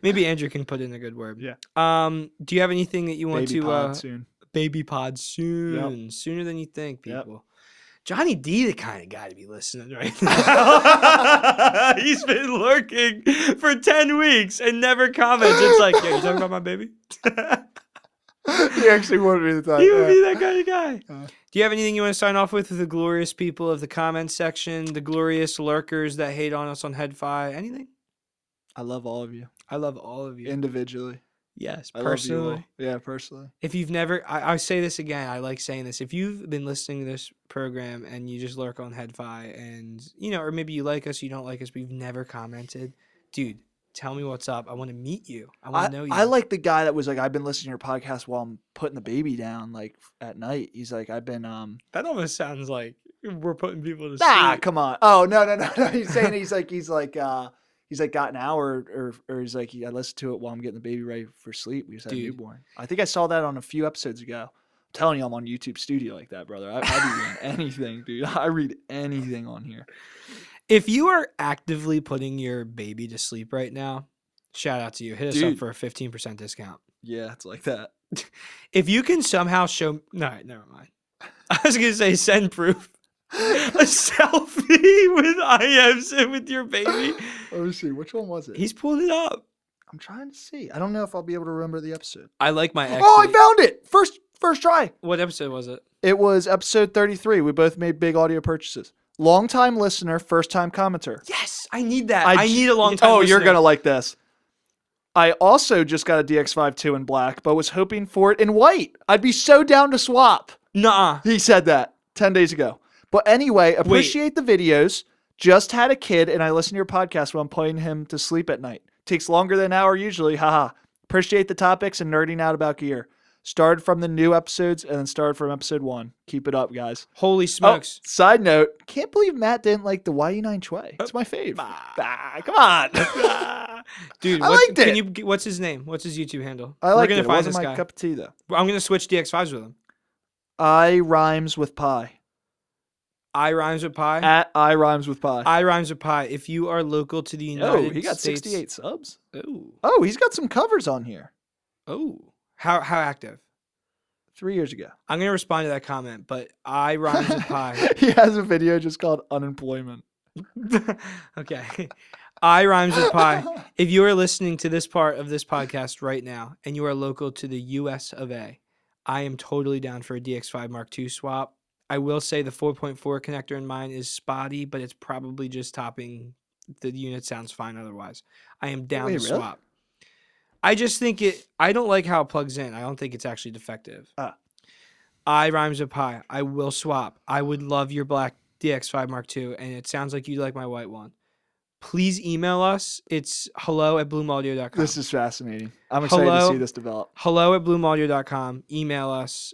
Maybe Andrew can put in a good word. Yeah. Do you have anything that you want baby to pod soon? Baby pod soon. Yep. Sooner than you think, people. Yep. Johnny D, the kind of guy to be listening right now. He's been lurking for 10 weeks and never comments. It's like, yeah, you talking about my baby? He actually would be the type. He would be that kind of guy. Do you have anything you want to sign off with the glorious people of the comment section, the glorious lurkers that hate on us on Headfi? Anything? I love all of you. I love all of you. Individually. Yes, I personally. love you all. Yeah, personally. If you've never, I say this again, I like saying this. If you've been listening to this program and you just lurk on Headfi and, or maybe you like us, you don't like us, but you've never commented, dude, tell me what's up. I want to meet you. I want to know you. I like the guy that was like, I've been listening to your podcast while I'm putting the baby down, like at night. He's like, I've been That almost sounds like we're putting people to Nah, sleep. come on. Oh, no. He's saying he's like got an hour or he's like, I listened to it while I'm getting the baby ready for sleep. We just had a newborn. I think I saw that on a few episodes ago. I'm telling you, I'm on YouTube Studio like that, brother. I be reading anything, dude. I read anything on here. If you are actively putting your baby to sleep right now, shout out to you. Hit us up for a 15% discount. Yeah, it's like that. If you can somehow show... No, never mind. I was going to say send proof. A selfie with IEMs and with your baby. Let me see. Which one was it? He's pulled it up. I'm trying to see. I don't know if I'll be able to remember the episode. I like my ex. Oh, I found it. First try. What episode was it? It was episode 33. We both made big audio purchases. Long-time listener, first-time commenter. Yes, I need that. I need a long-time listener. You're going to like this. I also just got a DX52 in black, but was hoping for it in white. I'd be so down to swap. Nuh-uh. He said that 10 days ago. But anyway, appreciate the videos. Just had a kid, and I listen to your podcast while I'm putting him to sleep at night. Takes longer than an hour usually. Haha. Appreciate the topics and nerding out about gear. Started from the new episodes and then started from episode 1. Keep it up, guys. Holy smokes. Side note, can't believe Matt didn't like the YE9 Chue. It's my fave. Come on. Dude, I liked it. What's his name? What's his YouTube handle? I like We're it. gonna find It wasn't this my guy. cup of tea, though. I'm going to switch DX5s with him. I rhymes with pie. I rhymes with pie. At I rhymes with pie. I rhymes with pie. If you are local to the United States. He got 68 subs. Oh. Oh, he's got some covers on here. Oh. How active? 3 years ago. I'm going to respond to that comment, but I rhymes with pie. He has a video just called Unemployment. Okay. I rhymes with pie. If you are listening to this part of this podcast right now and you are local to the US of A, I am totally down for a DX5 Mark II swap. I will say the 4.4 connector in mine is spotty, but it's probably just topping. The unit sounds fine otherwise. I am down to swap. I just think I don't like how it plugs in. I don't think it's actually defective. I rhymes with pie. I will swap. I would love your black DX5 Mark II, and it sounds like you like my white one. Please email us. It's hello@bloomaudio.com. This is fascinating. I'm excited to see this develop. Hello@bloomaudio.com. Email us.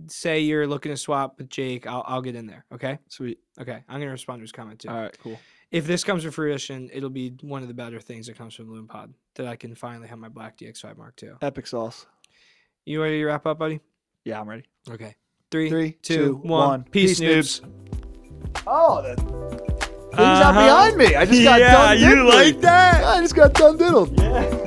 Say you're looking to swap with Jake. I'll get in there. Okay? Sweet. Okay. I'm going to respond to his comment too. All right, cool. If this comes to fruition, it'll be one of the better things that comes from Loom Pod, that I can finally have my black DX5 Mark II. Epic sauce. You ready to wrap up, buddy? Yeah, I'm ready. Okay. 3, 2, 1. Peace, noobs. Oh, the thing's not behind me. I just got done diddled. You like that? I just got done diddled. Yeah.